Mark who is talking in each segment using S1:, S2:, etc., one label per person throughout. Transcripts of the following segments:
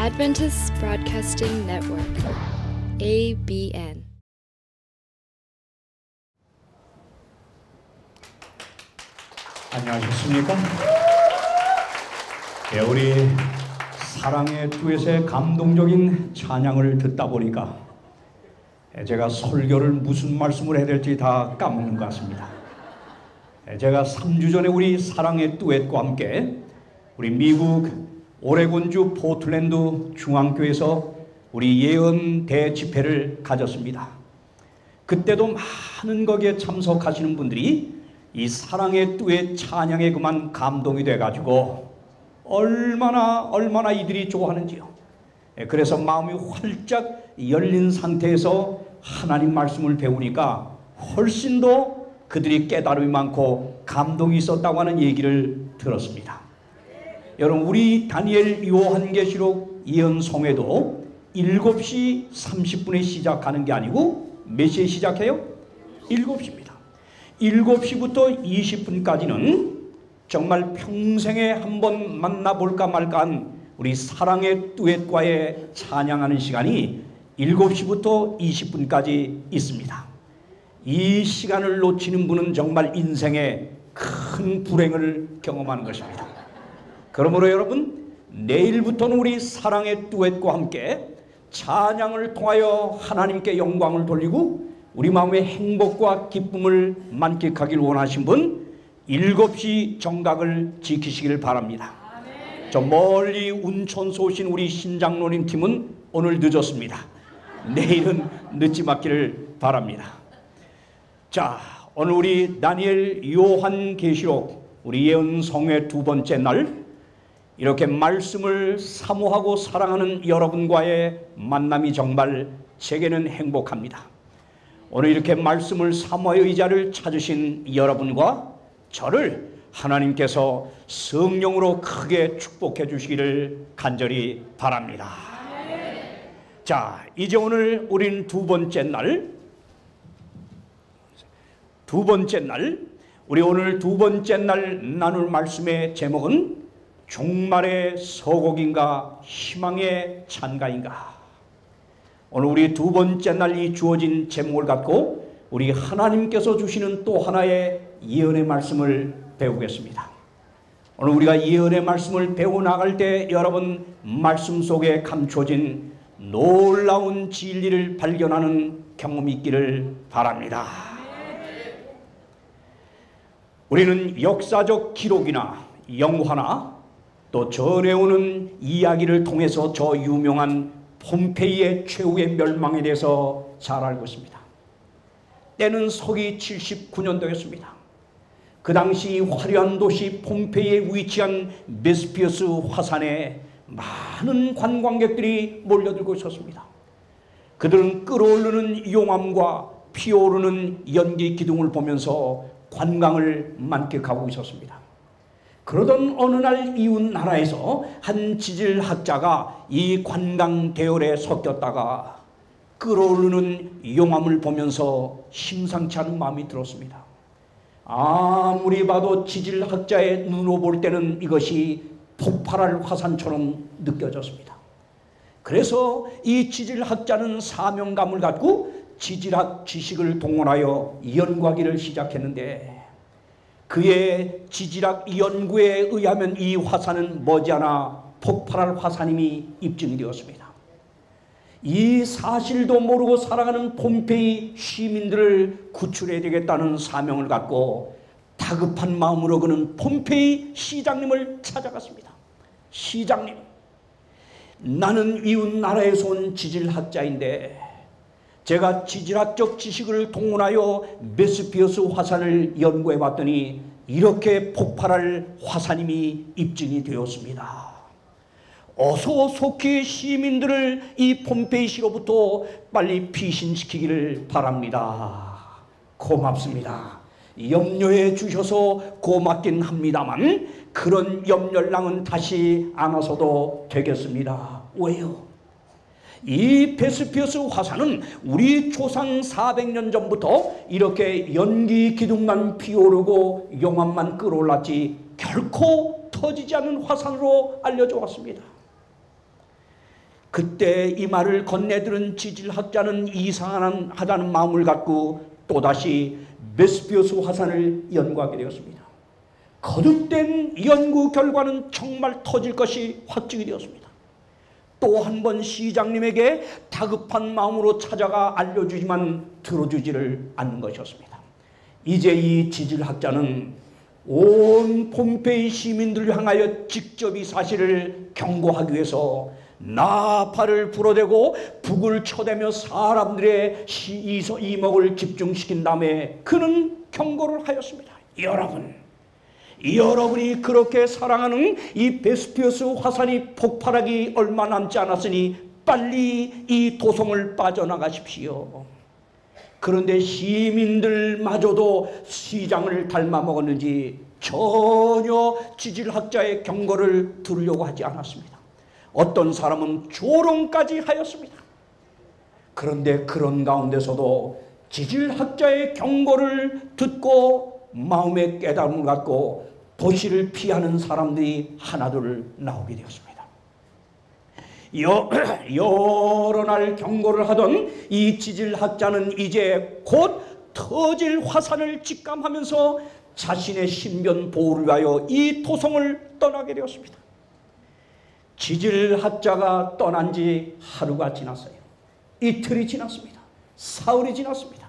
S1: Adventist Broadcasting Network, ABN.
S2: 안녕하셨습니까? 네, 우리 사랑의 듀엣의 감동적인 찬양을 듣다 보니까 제가 설교를 무슨 말씀을 해야 될지 다 까먹는 것 같습니다. 제가 3주 전에 우리 사랑의 듀엣과 함께 우리 미국 오레곤주 포틀랜드 중앙교회에서 우리 예언 대집회를 가졌습니다. 그때도 많은 거기에 참석하시는 분들이 이 사랑의 듀엣 찬양에 그만 감동이 돼가지고 얼마나 이들이 좋아하는지요. 그래서 마음이 활짝 열린 상태에서 하나님 말씀을 배우니까 훨씬 더 그들이 깨달음이 많고 감동이 있었다고 하는 얘기를 들었습니다. 여러분, 우리 다니엘 요한계시록 예언송회도 7시 30분에 시작하는 게 아니고 몇 시에 시작해요? 7시입니다. 7시부터 20분까지는 정말 평생에 한번 만나볼까 말까한 우리 사랑의 듀엣과의 찬양하는 시간이 7시부터 20분까지 있습니다. 이 시간을 놓치는 분은 정말 인생에 큰 불행을 경험하는 것입니다. 그러므로 여러분, 내일부터는 우리 사랑의 듀엣과 함께 찬양을 통하여 하나님께 영광을 돌리고 우리 마음의 행복과 기쁨을 만끽하길 원하신 분 7시 정각을 지키시길 바랍니다. 저 멀리 운천서 오신 우리 신장로님 팀은 오늘 늦었습니다. 내일은 늦지 않기를 바랍니다. 자, 오늘 우리 다니엘 요한계시록 우리 예언송회 두 번째 날 이렇게 말씀을 사모하고 사랑하는 여러분과의 만남이 정말 제게는 행복합니다. 오늘 이렇게 말씀을 사모하여 이 자리를 찾으신 여러분과 저를 하나님께서 성령으로 크게 축복해 주시기를 간절히 바랍니다. 자, 이제 오늘 우린 두 번째 날 우리 오늘 두 번째 날 나눌 말씀의 제목은 종말의 서곡인가 희망의 찬가인가. 오늘 우리 두 번째 날 이 주어진 제목을 갖고 우리 하나님께서 주시는 또 하나의 예언의 말씀을 배우겠습니다. 오늘 우리가 예언의 말씀을 배워나갈 때 여러분 말씀 속에 감춰진 놀라운 진리를 발견하는 경험이 있기를 바랍니다. 우리는 역사적 기록이나 영화나 또 전해오는 이야기를 통해서 저 유명한 폼페이의 최후의 멸망에 대해서 잘 알고 있습니다. 때는 서기 79년도였습니다. 그 당시 화려한 도시 폼페이에 위치한 베스피우스 화산에 많은 관광객들이 몰려들고 있었습니다. 그들은 끓어오르는 용암과 피어오르는 연기 기둥을 보면서 관광을 만끽하고 있었습니다. 그러던 어느 날 이웃 나라에서 한 지질학자가 이 관광 대열에 섞였다가 끓어오르는 용암을 보면서 심상치 않은 마음이 들었습니다. 아무리 봐도 지질학자의 눈으로 볼 때는 이것이 폭발할 화산처럼 느껴졌습니다. 그래서 이 지질학자는 사명감을 갖고 지질학 지식을 동원하여 연구하기를 시작했는데 그의 지질학 연구에 의하면 이 화산은 머지않아 폭발할 화산임이 입증이 되었습니다. 이 사실도 모르고 살아가는 폼페이 시민들을 구출해야 되겠다는 사명을 갖고 다급한 마음으로 그는 폼페이 시장님을 찾아갔습니다. 시장님, 나는 이웃 나라에서 온 지질학자인데 제가 지질학적 지식을 동원하여 베스피우스 화산을 연구해 봤더니 이렇게 폭발할 화산임이 입증이 되었습니다. 어서 속히 시민들을 이 폼페이시로부터 빨리 피신시키기를 바랍니다. 고맙습니다. 염려해 주셔서 고맙긴 합니다만 그런 염려랑은 다시 안 와서도 되겠습니다. 왜요? 이 베스피우스 화산은 우리 조상 400년 전부터 이렇게 연기 기둥만 피오르고 용암만 끓어올랐지 결코 터지지 않는 화산으로 알려져 왔습니다. 그때 이 말을 건네들은 지질학자는 이상하다는 마음을 갖고 또다시 베스피우스 화산을 연구하게 되었습니다. 거듭된 연구 결과는 정말 터질 것이 확증이 되었습니다. 또 한 번 시장님에게 다급한 마음으로 찾아가 알려주지만 들어주지를 않는 것이었습니다. 이제 이 지질학자는 온 폼페이 시민들을 향하여 직접 이 사실을 경고하기 위해서 나팔을 불어대고 북을 쳐대며 사람들의 이목을 집중시킨 다음에 그는 경고를 하였습니다. 여러분이 그렇게 사랑하는 이 베스피우스 화산이 폭발하기 얼마 남지 않았으니 빨리 이 도성을 빠져나가십시오. 그런데 시민들마저도 시장을 닮아 먹었는지 전혀 지질학자의 경고를 들으려고 하지 않았습니다. 어떤 사람은 조롱까지 하였습니다. 그런데 그런 가운데서도 지질학자의 경고를 듣고 마음의 깨달음을 갖고 도시를 피하는 사람들이 하나둘 나오게 되었습니다. 여러 날 경고를 하던 이 지질학자는 이제 곧 터질 화산을 직감하면서 자신의 신변 보호를 위하여 이 토성을 떠나게 되었습니다. 지질학자가 떠난 지 하루가 지났어요. 이틀이 지났습니다. 사흘이 지났습니다.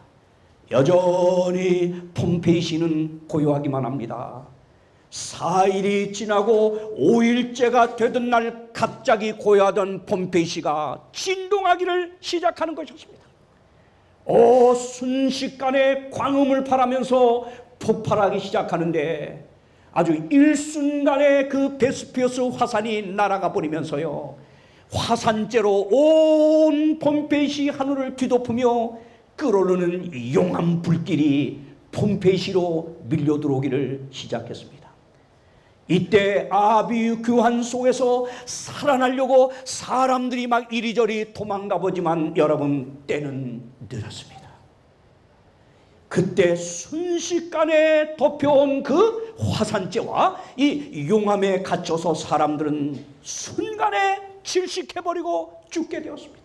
S2: 여전히 폼페이시는 고요하기만 합니다. 4일이 지나고 5일째가 되던 날 갑자기 고요하던 폼페이시가 진동하기를 시작하는 것이었습니다. 순식간에 광음을 발하면서 폭발하기 시작하는데 아주 일순간에 그 베스피우스 화산이 날아가 버리면서요, 화산재로 온 폼페이시 하늘을 뒤덮으며 끓어오르는 용암 불길이 폼페이시로 밀려 들어오기를 시작했습니다. 이때 아비규환 속에서 살아나려고 사람들이 막 이리저리 도망가 보지만 여러분, 때는 늦었습니다. 그때 순식간에 덮여온 그 화산재와 이 용암에 갇혀서 사람들은 순간에 질식해버리고 죽게 되었습니다.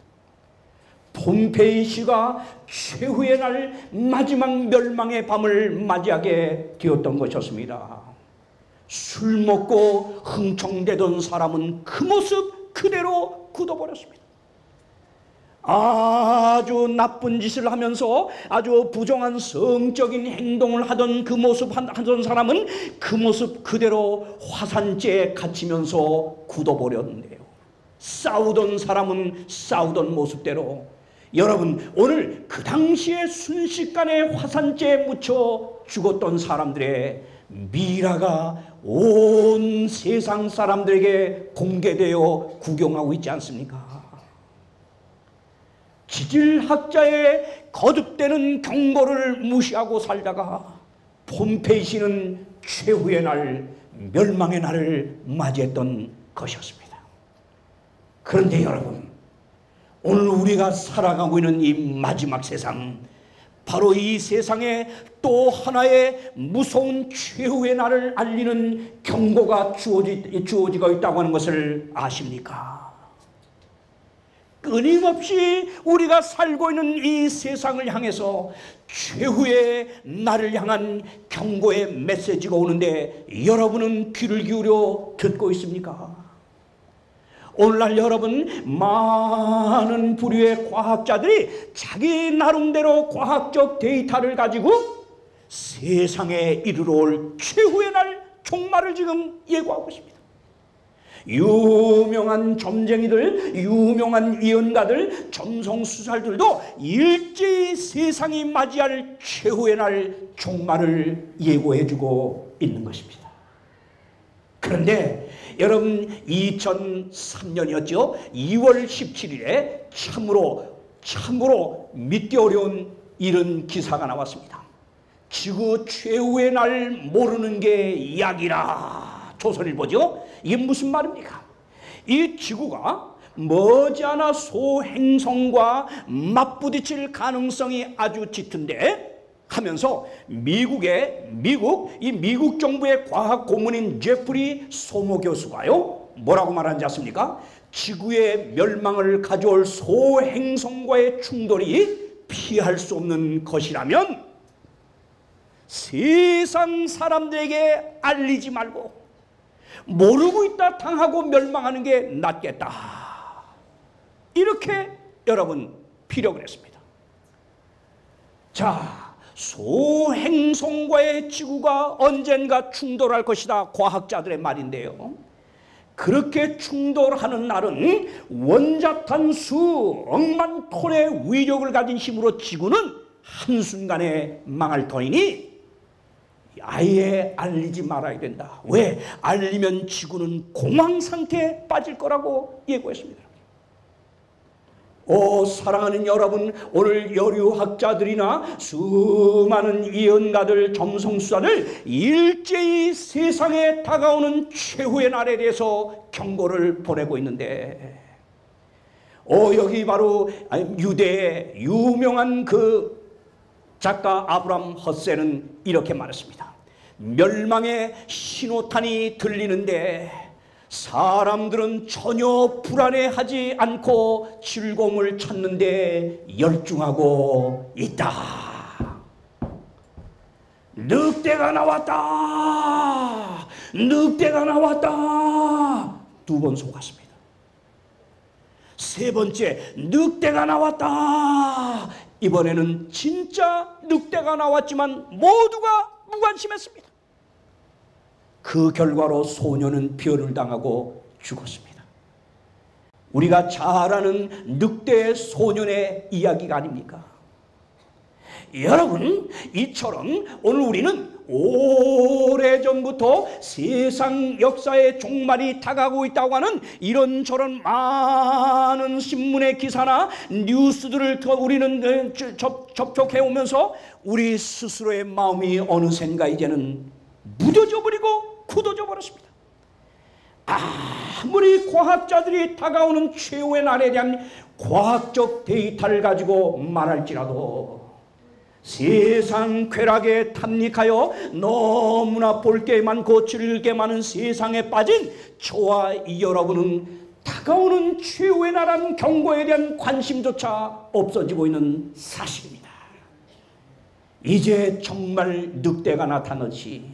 S2: 폼페이시가 최후의 날 마지막 멸망의 밤을 맞이하게 되었던 것이었습니다. 술 먹고 흥청대던 사람은 그 모습 그대로 굳어버렸습니다. 아주 나쁜 짓을 하면서 아주 부정한 성적인 행동을 하던 그 모습 하던 사람은 그 모습 그대로 화산재에 갇히면서 굳어버렸는데요. 싸우던 사람은 싸우던 모습대로, 여러분, 오늘 그 당시에 순식간에 화산재에 묻혀 죽었던 사람들의 미라가 온 세상 사람들에게 공개되어 구경하고 있지 않습니까? 지질학자의 거듭되는 경고를 무시하고 살다가 폼페이시는 최후의 날, 멸망의 날을 맞이했던 것이었습니다. 그런데 여러분, 오늘 우리가 살아가고 있는 이 마지막 세상, 바로 이 세상에 또 하나의 무서운 최후의 날을 알리는 경고가 주어지고 있다고 하는 것을 아십니까? 끊임없이 우리가 살고 있는 이 세상을 향해서 최후의 날을 향한 경고의 메시지가 오는데 여러분은 귀를 기울여 듣고 있습니까? 오늘날 여러분, 많은 부류의 과학자들이 자기 나름대로 과학적 데이터를 가지고 세상에 이르러 올 최후의 날 종말을 지금 예고하고 있습니다. 유명한 점쟁이들, 유명한 예언가들, 점성수살들도 일제히 세상이 맞이할 최후의 날 종말을 예고해주고 있는 것입니다. 그런데 여러분, 2003년이었죠. 2월 17일에 참으로 믿기 어려운 이런 기사가 나왔습니다. 지구 최후의 날 모르는 게 약이라. 조선일보죠. 이게 무슨 말입니까? 이 지구가 머지않아 소행성과 맞부딪힐 가능성이 아주 짙은데 하면서 미국 정부의 과학 고문인 제프리 소모 교수가요, 뭐라고 말하는지 아십니까? 지구의 멸망을 가져올 소행성과의 충돌이 피할 수 없는 것이라면 세상 사람들에게 알리지 말고 모르고 있다 당하고 멸망하는 게 낫겠다. 이렇게 여러분 피력을 했습니다. 자, 소행성과의 지구가 언젠가 충돌할 것이다. 과학자들의 말인데요. 그렇게 충돌하는 날은 원자탄수 억만 톤의 위력을 가진 힘으로 지구는 한순간에 망할 터이니 아예 알리지 말아야 된다. 왜? 알리면 지구는 공황 상태에 빠질 거라고 예고했습니다. 사랑하는 여러분, 오늘 여류학자들이나 수많은 예언가들, 점성수사들 일제히 세상에 다가오는 최후의 날에 대해서 경고를 보내고 있는데, 여기 바로 유대의 유명한 그 작가 아브람 헛세는 이렇게 말했습니다. 멸망의 신호탄이 들리는데 사람들은 전혀 불안해하지 않고 즐거움을 찾는데 열중하고 있다. 늑대가 나왔다. 늑대가 나왔다. 두 번 속았습니다. 세 번째, 늑대가 나왔다. 이번에는 진짜 늑대가 나왔지만 모두가 무관심했습니다. 그 결과로 소녀는 변을 당하고 죽었습니다. 우리가 잘 아는 늑대 소년의 이야기가 아닙니까? 여러분, 이처럼 오늘 우리는 오래전부터 세상 역사의 종말이 다가오고 있다고 하는 이런저런 많은 신문의 기사나 뉴스들을 우리는 접촉해 오면서 우리 스스로의 마음이 어느샌가 이제는 무뎌져 버리고 굳어져 버렸습니다. 아무리 과학자들이 다가오는 최후의 날에 대한 과학적 데이터를 가지고 말할지라도 세상 쾌락에 탐닉하여 너무나 볼 게 많고 즐길 게 많은 세상에 빠진 저와 여러분은 다가오는 최후의 날한 경고에 대한 관심조차 없어지고 있는 사실입니다. 이제 정말 늑대가 나타나지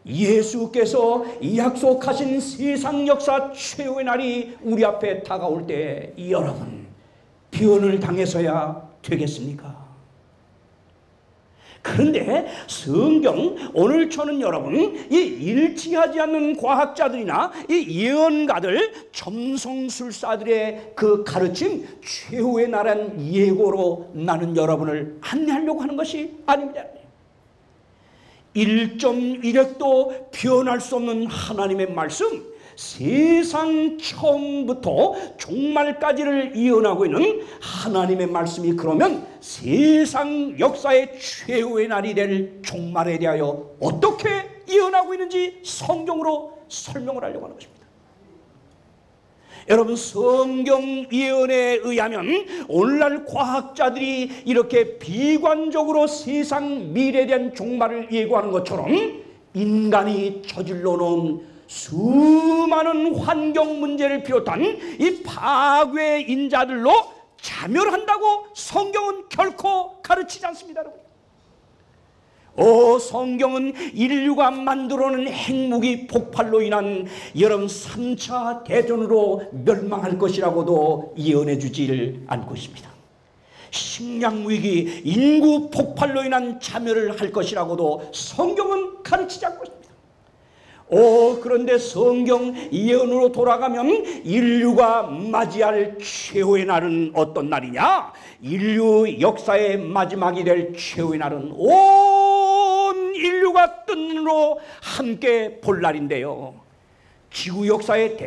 S2: 예수께서 약속하신 세상 역사 최후의 날이 우리 앞에 다가올 때 여러분 변을 당해서야 되겠습니까? 그런데 성경, 오늘 저는 여러분 이 일치하지 않는 과학자들이나 이 예언가들, 점성술사들의 그 가르침, 최후의 날은 예고로 나는 여러분을 안내하려고 하는 것이 아닙니다. 1.1핵도 변할 수 없는 하나님의 말씀, 세상 처음부터 종말까지를 예언하고 있는 하나님의 말씀이 그러면 세상 역사의 최후의 날이 될 종말에 대하여 어떻게 예언하고 있는지 성경으로 설명을 하려고 하는 것입니다. 여러분, 성경 예언에 의하면 오늘날 과학자들이 이렇게 비관적으로 세상 미래에 대한 종말을 예고하는 것처럼 인간이 저질러 놓은 수많은 환경 문제를 비롯한 이 파괴 인자들로 자멸한다고 성경은 결코 가르치지 않습니다. 여러분. 성경은 인류가 만들어낸 핵무기 폭발로 인한 여러분 3차 대전으로 멸망할 것이라고도 예언해 주지를 않고 있습니다. 식량위기, 인구 폭발로 인한 자멸을 할 것이라고도 성경은 가르치지 않고 있습니다. 그런데 성경 예언으로 돌아가면 인류가 맞이할 최후의 날은 어떤 날이냐? 인류 역사의 마지막이 될 최후의 날은 온 인류가 뜬 눈으로 함께 볼 날인데요. 지구 역사의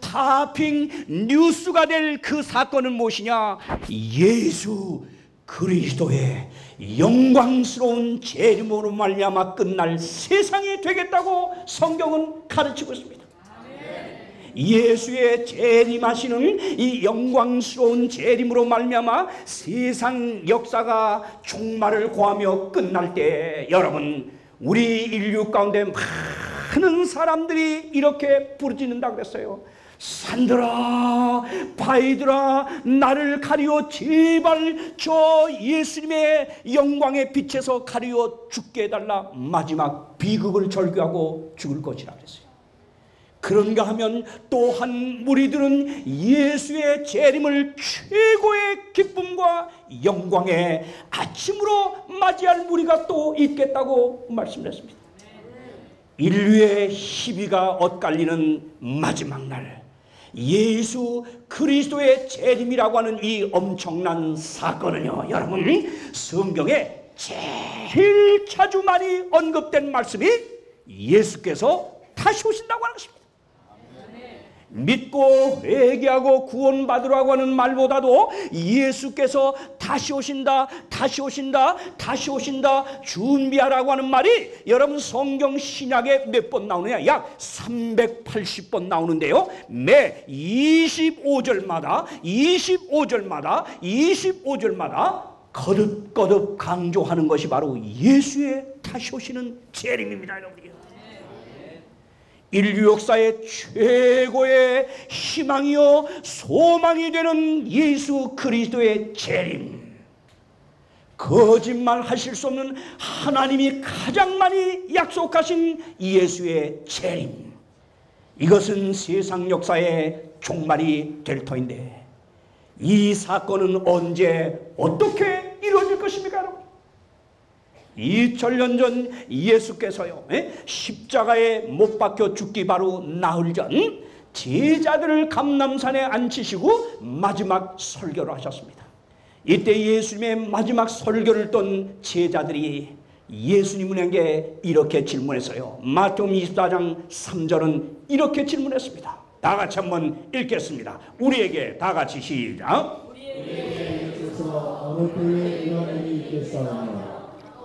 S2: 대타핑 뉴스가 될 그 사건은 무엇이냐? 예수 그리스도의 영광스러운 재림으로 말미암아 끝날 세상이 되겠다고 성경은 가르치고 있습니다. 예수의 재림하시는 이 영광스러운 재림으로 말미암아 세상 역사가 종말을 고하며 끝날 때 여러분, 우리 인류 가운데 많은 사람들이 이렇게 부르짖는다 그랬어요. 산들아 바위들아 나를 가리워 제발 저 예수님의 영광의 빛에서 가리워 죽게 해달라. 마지막 비극을 절규하고 죽을 것이라 그랬어요. 그런가 하면 또한 무리들은 예수의 재림을 최고의 기쁨과 영광의 아침으로 맞이할 무리가 또 있겠다고 말씀했습니다. 인류의 희비가 엇갈리는 마지막 날, 예수 그리스도의 재림이라고 하는 이 엄청난 사건은요, 여러분, 성경에 제일 자주 많이 언급된 말씀이 예수께서 다시 오신다고 하는 것입니다. 믿고 회개하고 구원받으라고 하는 말보다도 예수께서 다시 오신다, 다시 오신다, 다시 오신다, 준비하라고 하는 말이 여러분 성경 신약에 몇 번 나오느냐? 약 380번 나오는데요, 매 25절마다 거듭거듭 강조하는 것이 바로 예수의 다시 오시는 재림입니다. 여러분이요, 인류 역사의 최고의 희망이요 소망이 되는 예수 그리스도의 재림, 거짓말 하실 수 없는 하나님이 가장 많이 약속하신 예수의 재림, 이것은 세상 역사의 종말이 될 터인데 이 사건은 언제 어떻게 이루어질 것입니까, 여러분? 2000년 전 예수께서요, 십자가에 못 박혀 죽기 바로 나흘 전 제자들을 감람산에 앉히시고 마지막 설교를 하셨습니다. 이때 예수님의 마지막 설교를 듣던 제자들이 예수님에게 이렇게 질문했어요. 마태복음 24장 3절은 이렇게 질문했습니다. 다 같이 한번 읽겠습니다. 우리에게 다 같이 시작.
S3: 우리에게 주께서 어느 때에 이런 일이 있겠사오며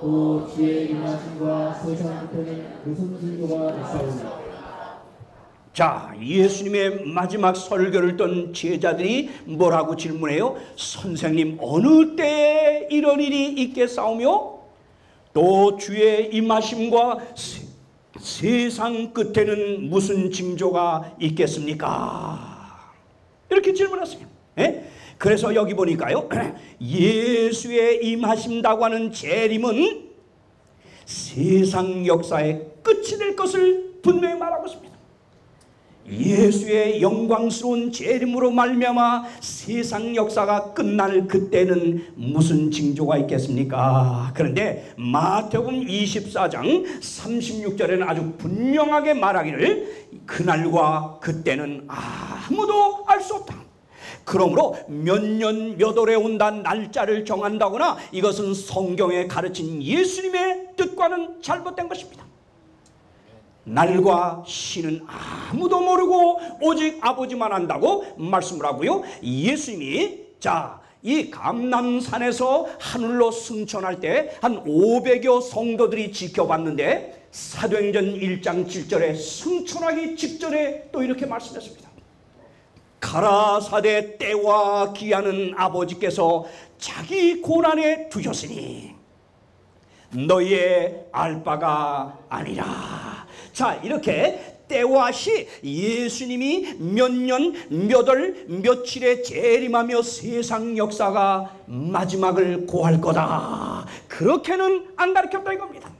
S3: 또 주의 임하심과 세상 끝에는 무슨 징조가 있사오며.
S2: 자, 예수님의 마지막 설교를 듣던 제자들이 뭐라고 질문해요? 선생님, 어느 때에 이런 일이 있겠사오며 또 주의 임하심과 세상 끝에는 무슨 징조가 있겠습니까? 이렇게 질문했어요. 그래서 여기 보니까요, 예수의 임하신다고 하는 재림은 세상 역사의 끝이 될 것을 분명히 말하고 있습니다. 예수의 영광스러운 재림으로 말미암아 세상 역사가 끝날 그때는 무슨 징조가 있겠습니까? 그런데 마태복음 24장 36절에는 아주 분명하게 말하기를 그날과 그때는 아무도 알 수 없다. 그러므로 몇 년 몇 월에 온다 날짜를 정한다거나 이것은 성경에 가르친 예수님의 뜻과는 잘못된 것입니다. 날과 시는 아무도 모르고 오직 아버지만 안다고 말씀을 하고요, 예수님이 이 감람산에서 하늘로 승천할 때 한 500여 성도들이 지켜봤는데 사도행전 1장 7절에 승천하기 직전에 또 이렇게 말씀했습니다. 가라사대 때와 기하는 아버지께서 자기 고난에 두셨으니 너희의 알 바가 아니라. 자, 이렇게 때와 시, 예수님이 몇 년, 몇 월, 며칠에 재림하며 세상 역사가 마지막을 고할 거다, 그렇게는 안 가르쳤다 이겁니다.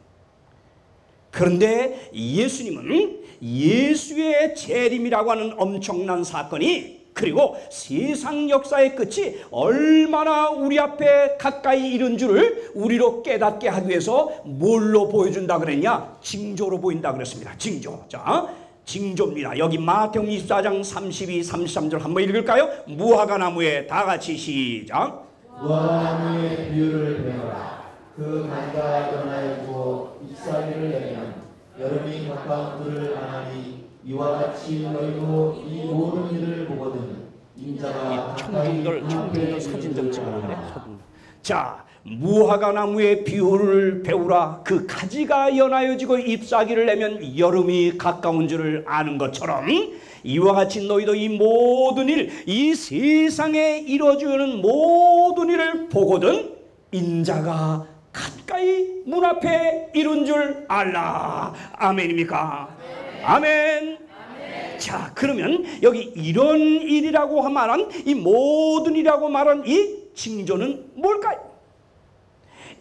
S2: 그런데 예수님은 예수의 재림이라고 하는 엄청난 사건이, 그리고 세상 역사의 끝이 얼마나 우리 앞에 가까이 이른 줄을 우리로 깨닫게 하기 위해서 뭘로 보여준다 그랬냐? 징조로 보인다 그랬습니다. 징조. 자, 징조입니다. 여기 마태복음 24장 32, 33절 한번 읽을까요? 무화과나무에 다 같이 시작.
S3: 무화과나무의 비유를 배워라. 그 가지가 연하여고 잎사귀를 내면 여름이 가까운 줄을 아나니 이와 같이 너희도 이 모든 일을 보거든 인자가
S2: 청중들 사진 좀 찍어놓네. 자, 무화과나무의 비유를 배우라. 그 가지가 연하여지고 잎사귀를 내면 여름이 가까운 줄을 아는 것처럼 이와 같이 너희도 이 모든 일, 이 세상에 이루어지는 모든 일을 보거든 인자가 가까이 문 앞에 이룬 줄 알라. 아멘입니까? 아멘. 자, 그러면 여기 이런 일이라고 말한 이 모든 일이라고 말한 이 징조는 뭘까요?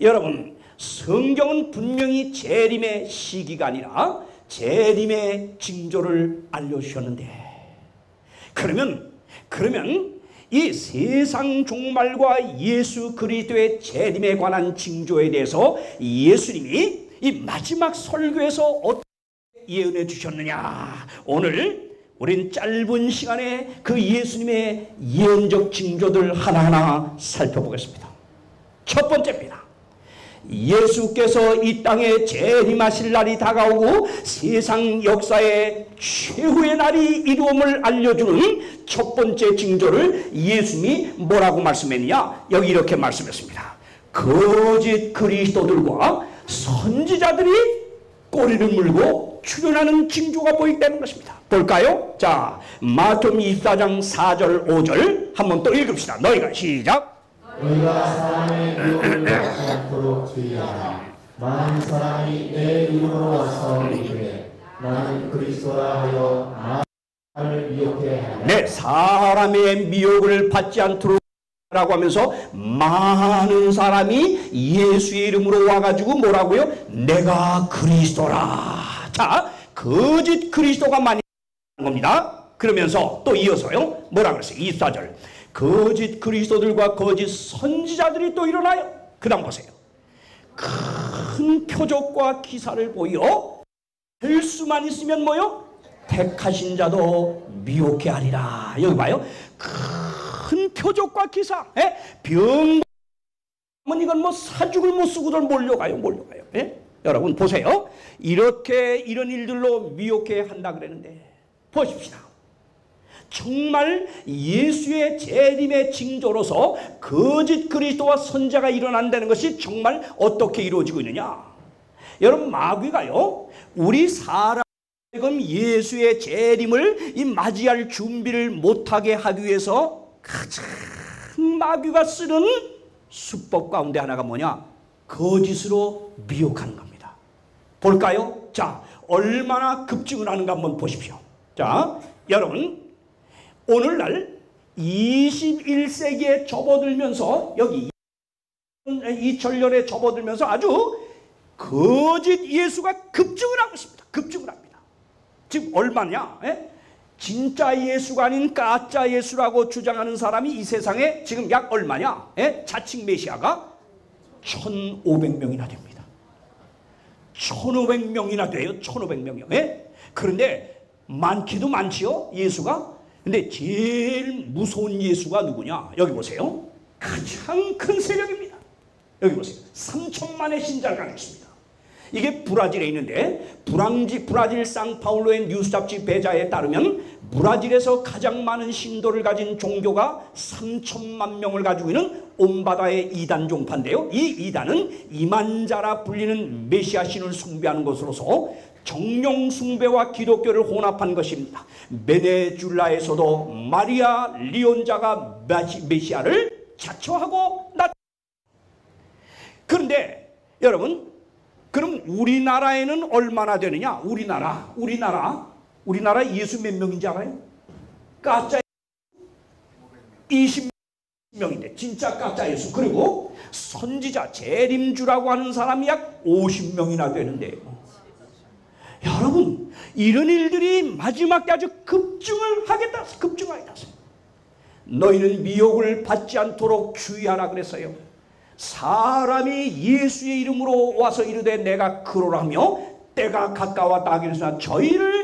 S2: 여러분, 성경은 분명히 재림의 시기가 아니라 재림의 징조를 알려주셨는데, 그러면 이 세상 종말과 예수 그리스도의 재림에 관한 징조에 대해서 예수님이 이 마지막 설교에서 어떻게 예언해 주셨느냐, 오늘 우린 짧은 시간에 그 예수님의 예언적 징조들 하나하나 살펴보겠습니다. 첫 번째입니다. 예수께서 이 땅에 재림하실 날이 다가오고 세상 역사의 최후의 날이 이루음을 알려주는 첫 번째 징조를 예수님이 뭐라고 말씀했느냐, 여기 이렇게 말씀했습니다. 거짓 그리스도들과 선지자들이 꼬리를 물고 출현하는 징조가 보인다는 것입니다. 볼까요? 자, 마태복음 24장 4절 5절 한번 또 읽읍시다. 너희가 시작.
S3: 너희가 사람의 미혹을 받지 않도록 주의하라. 많은 사람이 내 이름으로 와서 이르되 나는 그리스도라 하여 많을 미혹해 하리라.
S2: 네, 사람의 미혹을 받지 않도록 라고 하면서 많은 사람이 예수의 이름으로 와가지고 뭐라고요? 내가 그리스도라. 자, 거짓 그리스도가 많이 나오는 겁니다. 그러면서 또 이어서요, 뭐라 그랬어요? 24절. 거짓 그리스도들과 거짓 선지자들이 또 일어나요. 그 다음 보세요. 큰 표적과 기사를 보여 될 수만 있으면 뭐요? 택하신 자도 미혹해 하리라. 여기 봐요. 큰 표적과 기사. 병 이건 뭐 사죽을 못 쓰고들 몰려가요. 여러분 보세요. 이렇게 이런 일들로 미혹해 한다 그랬는데, 보십시다. 정말 예수의 재림의 징조로서 거짓 그리스도와 선자가 일어난다는 것이 정말 어떻게 이루어지고 있느냐. 여러분, 마귀가요, 우리 사람 지금 예수의 재림을 이 맞이할 준비를 못하게 하기 위해서 가장 마귀가 쓰는 수법 가운데 하나가 뭐냐? 거짓으로 미혹하는 겁니다. 볼까요? 자, 얼마나 급증을 하는가 한번 보십시오. 자, 여러분, 오늘날 21세기에 접어들면서, 여기 2000년에 접어들면서 아주 거짓 예수가 급증을 하고 있습니다. 급증을 합니다. 지금 얼마냐? 진짜 예수가 아닌 가짜 예수라고 주장하는 사람이 이 세상에 지금 약 얼마냐? 자칭 메시아가 1500명이나 됩니다. 1500명이나 돼요. 1500명이요. 그런데 많기도 많지요, 예수가. 근데 제일 무서운 예수가 누구냐? 여기 보세요. 가장 큰 세력입니다. 여기 보세요. 3천만의 신자를 가지고 있습니다. 이게 브라질에 있는데, 브라질 상파울로의 뉴스 잡지 배자에 따르면 브라질에서 가장 많은 신도를 가진 종교가 3천만 명을 가지고 있는 온 바다의 이단 종파인데요. 이 이단은 이만자라 불리는 메시아 신을 숭배하는 것으로서 정령 숭배와 기독교를 혼합한 것입니다. 베네수엘라에서도 마리아 리온자가 메시아를 자처하고 그런데 여러분, 그럼 우리나라에는 얼마나 되느냐? 우리나라 예수 몇 명인지 알아요? 가짜 20명인데 진짜 가짜 예수. 그리고 선지자 재림주라고 하는 사람이 약 50명이나 되는데, 여러분, 이런 일들이 마지막 때 아주 급증을 하겠다. 너희는 미혹을 받지 않도록 주의하라 그랬어요. 사람이 예수의 이름으로 와서 이르되 내가 그러라며 때가 가까웠다 하기를 저희를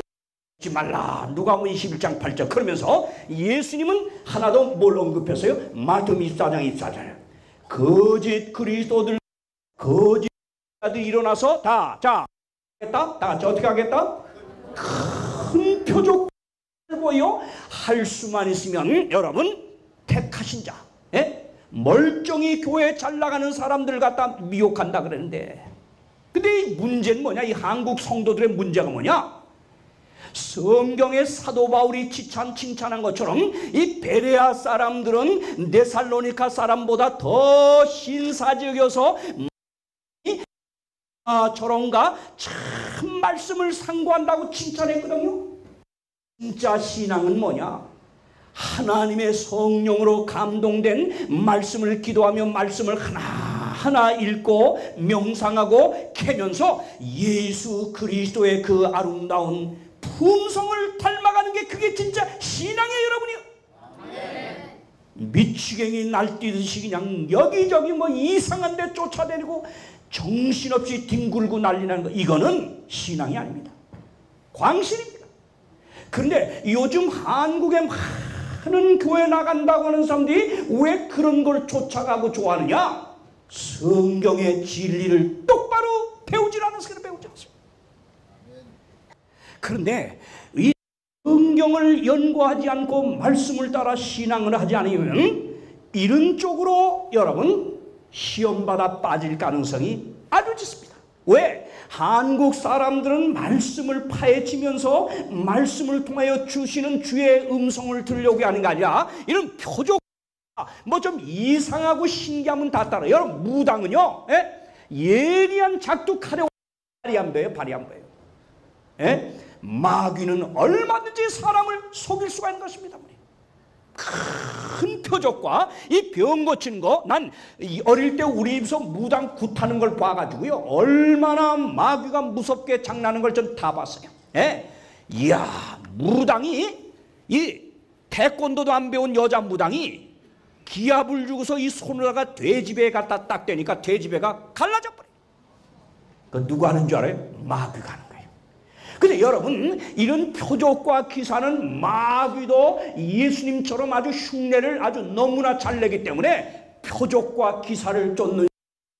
S2: 하지 말라. 누가복음 21장 8절. 그러면서 예수님은 하나도 뭘 언급했어요? 마태복음 24장 24절. 거짓 그리스도들, 거짓자들이 일어나서 다 같이 어떻게 하겠다? 큰 표적을 보여 할 수만 있으면 여러분, 택하신 자, 멀쩡히 교회 잘 나가는 사람들 갖다 미혹한다 그랬는데, 근데 이 문제는 뭐냐? 이 한국 성도들의 문제가 뭐냐? 성경의 사도 바울이 칭찬한 것처럼 이 베레아 사람들은 데살로니가 사람보다 더 신사적이어서 저런가 참 말씀을 상고한다고 칭찬했거든요. 진짜 신앙은 뭐냐? 하나님의 성령으로 감동된 말씀을 기도하며 말씀을 하나하나 읽고 명상하고 캐면서 예수 그리스도의 그 아름다운 품성을 닮아가는 게 그게 진짜 신앙이에요, 여러분이요. 미치갱이 날뛰듯이 그냥 여기저기 뭐 이상한 데 쫓아다니고 정신없이 뒹굴고 난리나는 거, 이거는 신앙이 아닙니다. 광신입니다. 그런데 요즘 한국에 많은 교회 나간다고 하는 사람들이 왜 그런 걸 쫓아가고 좋아하느냐? 성경의 진리를 똑바로 배우질 않아서 그래, 배우지 않습니다. 그런데 이 성경을 연구하지 않고 말씀을 따라 신앙을 하지 않으면 이런 쪽으로 여러분 시험받아 빠질 가능성이 아주 짙습니다. 왜? 한국 사람들은 말씀을 파헤치면서 말씀을 통하여 주시는 주의 음성을 들으려고 하는 게 아니라 이런 표적 뭐 좀 이상하고 신기하면 다 따라. 여러분 무당은요, 예리한 작두 칼에 발이 안 보여요. 발이 안 보여요. 마귀는 얼마든지 사람을 속일 수가 있는 것입니다. 큰 표적과 이 병 고치는 거, 난 어릴 때 우리 집에서 무당 굿하는 걸 봐가지고요, 얼마나 마귀가 무섭게 장난하는 걸 전 다 봤어요. 이야, 무당이, 이 태권도도 안 배운 여자 무당이 기합을 주고서 이 손으로다가 돼지배에 갖다 딱 대니까 돼지배가 갈라져 버려요. 그 누가 하는 줄 알아요? 마귀가 하는 거예요. 근데 여러분, 이런 표적과 기사는 마귀도 예수님처럼 아주 흉내를 아주 너무나 잘 내기 때문에 표적과 기사를 쫓는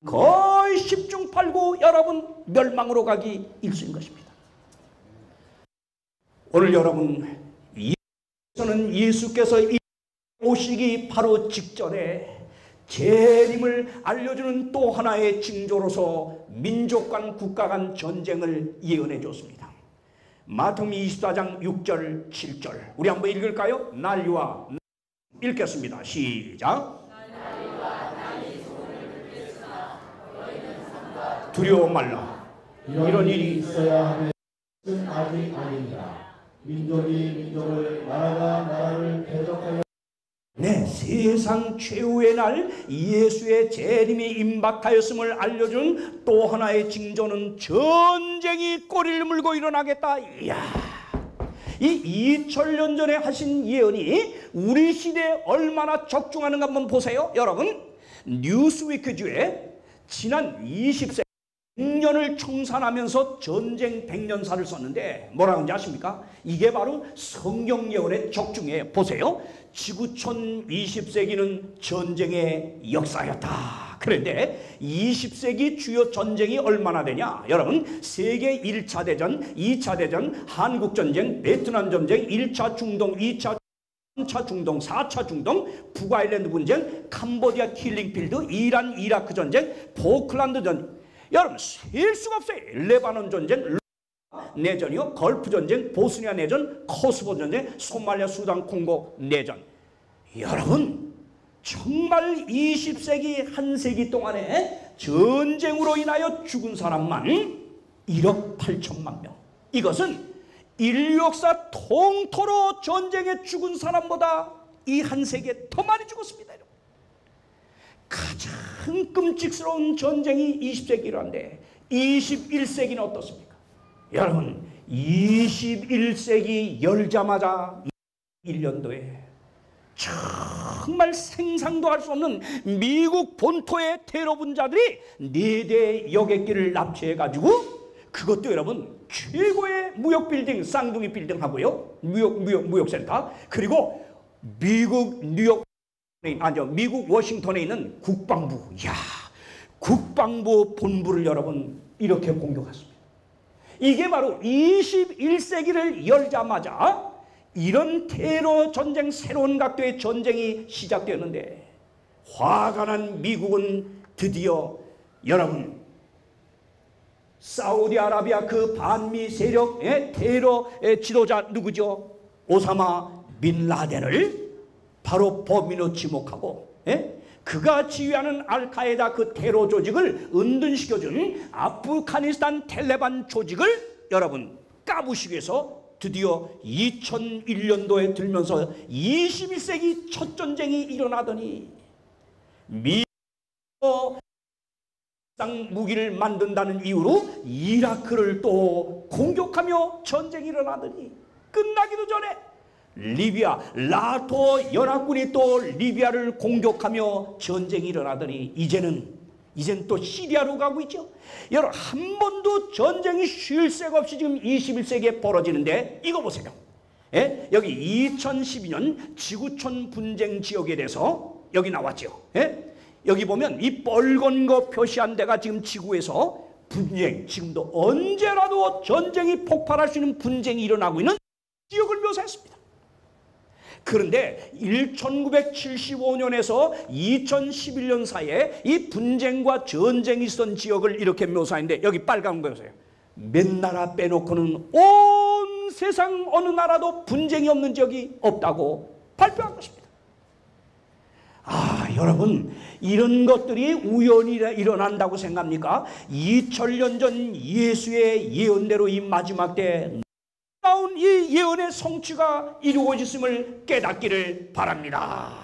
S2: 거의 10중 8구 여러분 멸망으로 가기 일수인 것입니다. 오늘 여러분, 저는 예수께서 오시기 바로 직전에 재림을 알려주는 또 하나의 징조로서 민족 간 국가 간 전쟁을 예언해 줬습니다. 마태복음 24장 6절 7절 우리 한번 읽을까요? 난리와 읽겠습니다. 시작. 두려워 말라. 이런 일이
S3: 있어야 하는 것은 아직 아닙니다. 민족이 민족을, 나라가 나라를 대적하여
S2: 네, 세상 최후의 날 예수의 재림이 임박하였음을 알려준 또 하나의 징조는 전쟁이 꼬리를 물고 일어나겠다. 이야, 이 2000년 전에 하신 예언이 우리 시대에 얼마나 적중하는가 한번 보세요. 여러분, 뉴스위크주에 지난 20세기 100년을 청산하면서 전쟁 100년사를 썼는데 뭐라고 하는지 아십니까? 이게 바로 성경 예언의 적중이에요. 보세요. 지구촌 20세기는 전쟁의 역사였다. 그런데 20세기 주요 전쟁이 얼마나 되냐? 여러분, 세계 1차 대전, 2차 대전, 한국전쟁, 베트남 전쟁, 1차 중동, 2차 3차 중동, 4차 중동, 북아일랜드 분쟁, 캄보디아 킬링필드, 이란 이라크 전쟁, 포클란드 전쟁. 여러분, 셀 수가 없어요. 레바논 전쟁, 내전이요, 걸프 전쟁, 보스니아 내전, 코스보 전쟁, 소말리아, 수단, 콩고 내전. 여러분, 정말 20세기 한 세기 동안에 전쟁으로 인하여 죽은 사람만 1억 8천만 명. 이것은 인류 역사 통틀어 전쟁에 죽은 사람보다 이 한 세기에 더 많이 죽었습니다. 여러분. 가장 끔찍스러운 전쟁이 20세기라는데 21세기는 어떻습니까? 여러분, 21세기 열자마자 1년도에 정말 생상도 할 수 없는 미국 본토의 테러 분자들이 4대 여객기를 납치해가지고, 그것도 여러분 최고의 무역 빌딩 쌍둥이 빌딩 하고요, 무역센터, 그리고 미국 뉴욕, 아니요, 미국 워싱턴에 있는 국방부, 야, 국방부 본부를 여러분 이렇게 공격했습니다. 이게 바로 21세기를 열자마자 이런 테러 전쟁, 새로운 각도의 전쟁이 시작되었는데, 화가 난 미국은 드디어 여러분 사우디아라비아 그 반미 세력의 테러 지도자 누구죠? 오사마 빈 라덴을 바로 범인으로 지목하고, 그가 지휘하는 알카에다 그 테러 조직을 은둔시켜준 아프가니스탄 텔레반 조직을 여러분 까부시기 위해서 드디어 2001년도에 들면서 21세기 첫 전쟁이 일어나더니 미국이 무기를 만든다는 이유로 이라크를 또 공격하며 전쟁이 일어나더니 끝나기도 전에 리비아 나토 연합군이 또 리비아를 공격하며 전쟁이 일어나더니 이제는 또 시리아로 가고 있죠. 여러분, 한 번도 전쟁이 쉴 새가 없이 지금 21세기에 벌어지는데 이거 보세요. 예? 여기 2012년 지구촌 분쟁 지역에 대해서 여기 나왔죠. 예? 여기 보면 이 빨간 거 표시한 데가 지금 지구에서 분쟁, 지금도 언제라도 전쟁이 폭발할 수 있는 분쟁이 일어나고 있는 지역을 묘사했습니다. 그런데 1975년에서 2011년 사이에 이 분쟁과 전쟁이 있었던 지역을 이렇게 묘사했는데 여기 빨간 거 보세요. 몇 나라 빼놓고는 온 세상 어느 나라도 분쟁이 없는 지역이 없다고 발표한 것입니다. 여러분, 이런 것들이 우연히 일어난다고 생각합니까? 2000년 전 예수의 예언대로 이 마지막 때 나온 이 예언의 성취가 이루어졌음을 깨닫기를 바랍니다.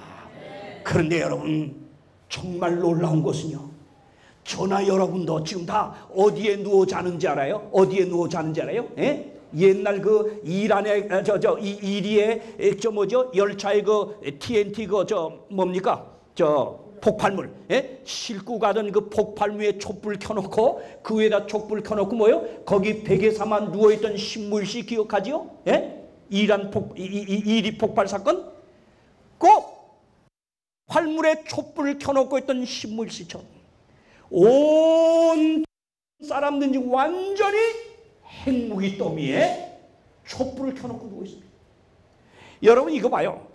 S2: 그런데 여러분, 정말 놀라운 것은요, 저나 여러분도 지금 다 어디에 누워 자는지 알아요? 어디에 누워 자는지 알아요? 예? 옛날 그 이란의 이리에 열차의 그 TNT 뭡니까? 폭발물, 예? 싣고 가던 그 폭발물에 촛불 켜놓고 그 위에다 촛불 켜놓고 뭐요? 거기 베개사만 누워있던 신물씨 기억하지요? 예? 이리 폭발 사건? 꼭 활물에 촛불을 켜놓고 있던 신물씨처럼 온 사람들이 완전히 핵무기 더미에 촛불을 켜놓고 누워 있습니다. 여러분, 이거 봐요.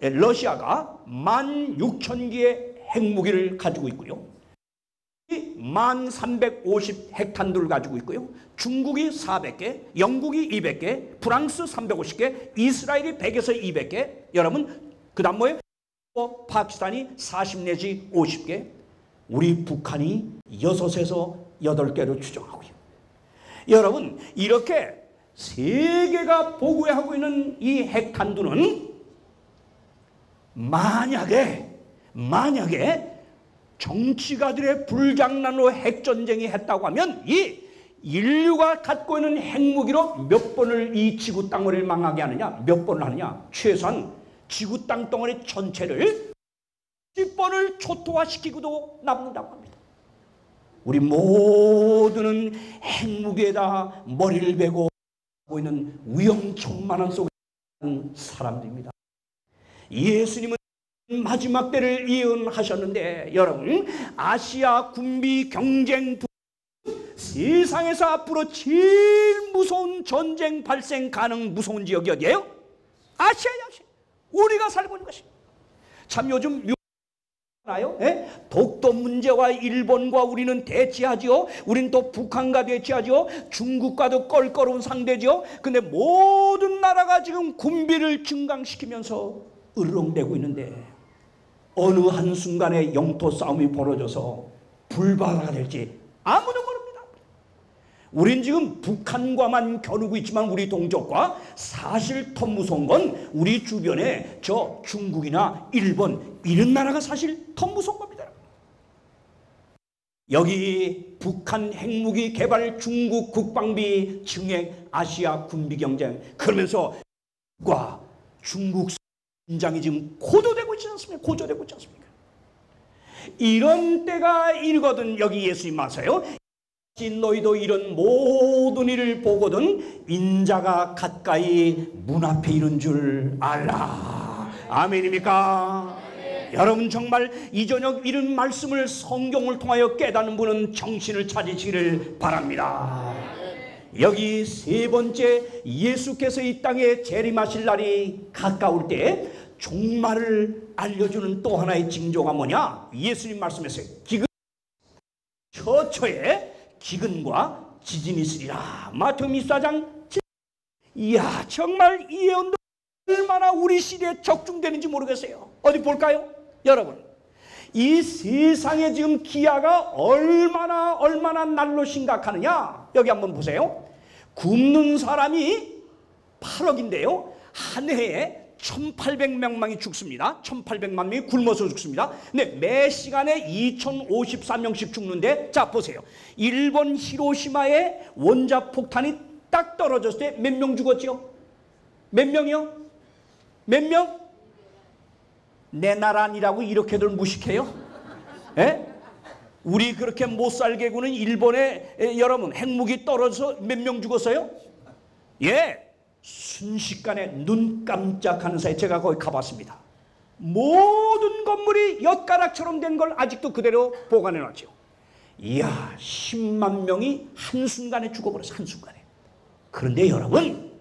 S2: 러시아가 16,000개의 핵무기를 가지고 있고요. 1,350핵탄두를 가지고 있고요. 중국이 400개, 영국이 200개, 프랑스 350개, 이스라엘이 100에서 200개. 여러분, 그 다음 뭐예요? 파키스탄이 40 내지 50개. 우리 북한이 6에서 8개로 추정하고요. 여러분, 이렇게 세계가 보고하고 있는 이 핵탄두는 만약에 정치가들의 불장난으로 핵전쟁이 했다고 하면 이 인류가 갖고 있는 핵무기로 몇 번을 이 지구 땅을 망하게 하느냐, 몇 번을 하느냐, 최소한 지구 땅 덩어리 전체를 10번을 초토화시키고도 남는다고 합니다. 우리 모두는 핵무기에다 머리를 베고 있는 위험천만한 속에 사는 사람들입니다. 예수님은 마지막 때를 예언하셨는데 여러분, 아시아 군비 경쟁 세상에서 앞으로 제일 무서운 전쟁 발생 가능 무서운 지역이 어디예요? 아시아야. 우리가 살고 있는 것이. 참 요즘 독도 문제와 일본과 우리는 대치하죠. 우리는 또 북한과 대치하죠. 중국과도 껄끄러운 상대죠. 근데 모든 나라가 지금 군비를 증강시키면서 으르렁대고 있는데 어느 한순간에 영토 싸움이 벌어져서 불바다가 될지 아무도 모릅니다. 우린 지금 북한과만 겨루고 있지만 우리 동족과 사실 더 무서운 건 우리 주변에 저 중국이나 일본 이런 나라가 사실 더 무서운 겁니다. 여기 북한 핵무기 개발, 중국 국방비 증액, 아시아 군비 경쟁, 그러면서 중국 긴장이 지금 고조되고 있지 않습니까? 고조되고 있지 않습니까? 이런 때가 이르거든. 여기 예수님 마세요. 너희도 이런 모든 일을 보거든 인자가 가까이 문 앞에 이른 줄 알라. 아멘입니까? 아멘. 여러분, 정말 이 저녁 이런 말씀을 성경을 통하여 깨닫는 분은 정신을 차리시기를 바랍니다. 여기 세 번째, 예수께서 이 땅에 재림하실 날이 가까울 때 종말을 알려주는 또 하나의 징조가 뭐냐? 예수님 말씀하세요. 처처에 기근과 지진이 있으리라. 마태복음 24장. 이야, 정말 이 예언도 얼마나 우리 시대에 적중되는지 모르겠어요. 어디 볼까요? 여러분, 이 세상에 지금 기아가 얼마나 날로 심각하느냐? 여기 한번 보세요. 굶는 사람이 8억인데요. 한 해에 1800명이 죽습니다. 1800만 명이 굶어서 죽습니다. 근데 매 시간에 2054명씩 죽는데, 자 보세요. 일본 히로시마에 원자폭탄이 딱 떨어졌을 때 몇 명 죽었죠? 몇 명이요? 몇 명? 내 나라 아니라고 이렇게들 무식해요? 에? 우리 그렇게 못살게구는 일본에 여러분 핵무기 떨어져서 몇 명 죽었어요? 예, 순식간에 눈 깜짝하는 사이에 제가 거기 가봤습니다. 모든 건물이 엿가락처럼 된 걸 아직도 그대로 보관해 놨죠. 이야, 10만 명이 한순간에 죽어버렸어. 한순간에. 그런데 여러분,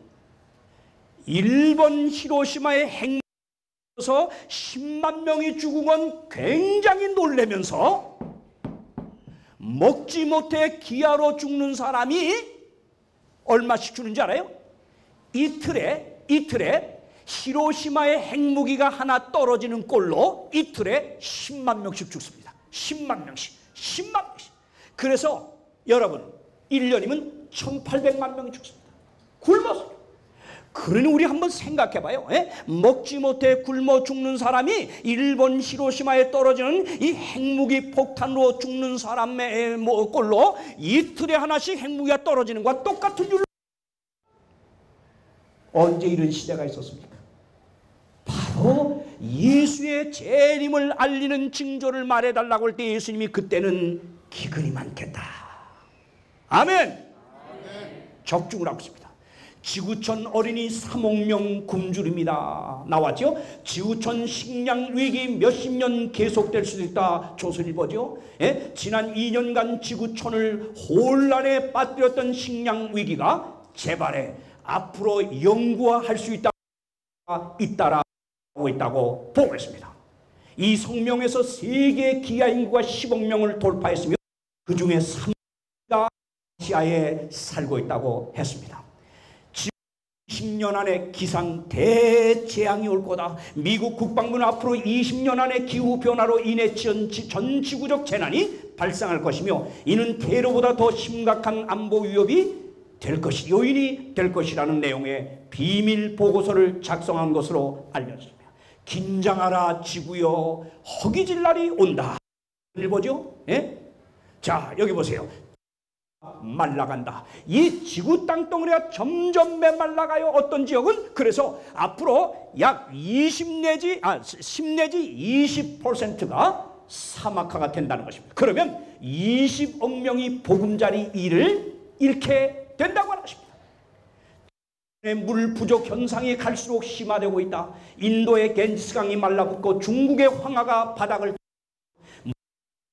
S2: 일본 히로시마의 핵무기에서 10만 명이 죽은 건 굉장히 놀라면서 먹지 못해 기아로 죽는 사람이 얼마씩 죽는지 알아요? 이틀에 히로시마의 핵무기가 하나 떨어지는 꼴로 이틀에 10만 명씩 죽습니다. 10만 명씩. 그래서 여러분 1년이면 1800만 명이 죽습니다. 굶어서. 그러니 우리 한번 생각해봐요. 먹지 못해 굶어 죽는 사람이 일본 히로시마에 떨어지는 이 핵무기 폭탄으로 죽는 사람의 꼴로 이틀에 하나씩 핵무기가 떨어지는 것과 똑같은 율로. 언제 이런 시대가 있었습니까? 바로 예수의 재림을 알리는 징조를 말해달라고 할 때 예수님이 그때는 기근이 많겠다. 아멘. 적중을 하고 있습니다. 지구촌 어린이 3억 명 굶주립니다. 나왔죠? 지구촌 식량 위기 몇십 년 계속될 수도 있다. 조선일보죠. 지난 2년간 지구촌을 혼란에 빠뜨렸던 식량 위기가 재발해 앞으로 영구화할 수 있다라고 있다고 보고 있습니다. 이 성명에서 세계 기아 인구가 10억 명을 돌파했으며 그 중에 3위가 아시아에 살고 있다고 했습니다. 20년 안에 기상 대재앙이 올 거다. 미국 국방부는 앞으로 20년 안에 기후변화로 인해 전 지구적 재난이 발생할 것이며 이는 테러보다 더 심각한 안보 위협이 요인이 될 것이라는 내용의 비밀 보고서를 작성한 것으로 알려졌습니다. 긴장하라 지구여, 허기질 날이 온다. 일보죠? 자, 여기 보세요. 말라간다. 이 지구 땅덩어리가 점점 메말라가요. 어떤 지역은 그래서 앞으로 약 10 내지 20%가 사막화가 된다는 것입니다. 그러면 20억 명이 보금자리 일을 잃게 된다고 하는 것입니다. 물 부족 현상이 갈수록 심화되고 있다. 인도의 겐지스강이 말라붙고 중국의 황하가 바닥을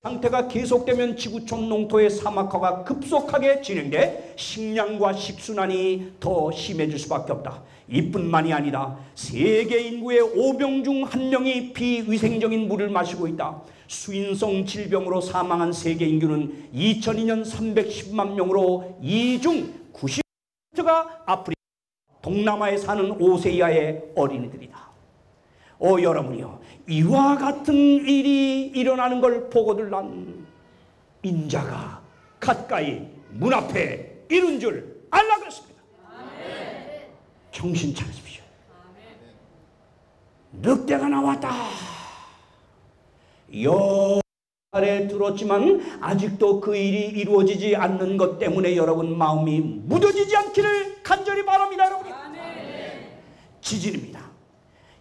S2: 상태가 계속되면 지구촌 농토의 사막화가 급속하게 진행돼 식량과 식순환이 더 심해질 수밖에 없다. 이뿐만이 아니다. 세계 인구의 5명 중 1명이 비위생적인 물을 마시고 있다. 수인성 질병으로 사망한 세계 인구는 2002년 310만 명으로 이 중 90%가 아프리카, 동남아에 사는 5세 이하의 어린이들이다. 여러분이요, 이와 같은 일이 일어나는 걸 보고들 난 인자가 가까이 문 앞에 이른 줄 알라 그랬습니다. 정신 차리십시오. 늑대가 나왔다. 아래 들었지만 아직도 그 일이 이루어지지 않는 것 때문에 여러분 마음이 무뎌지지 않기를 간절히 바랍니다. 여러분. 지진입니다.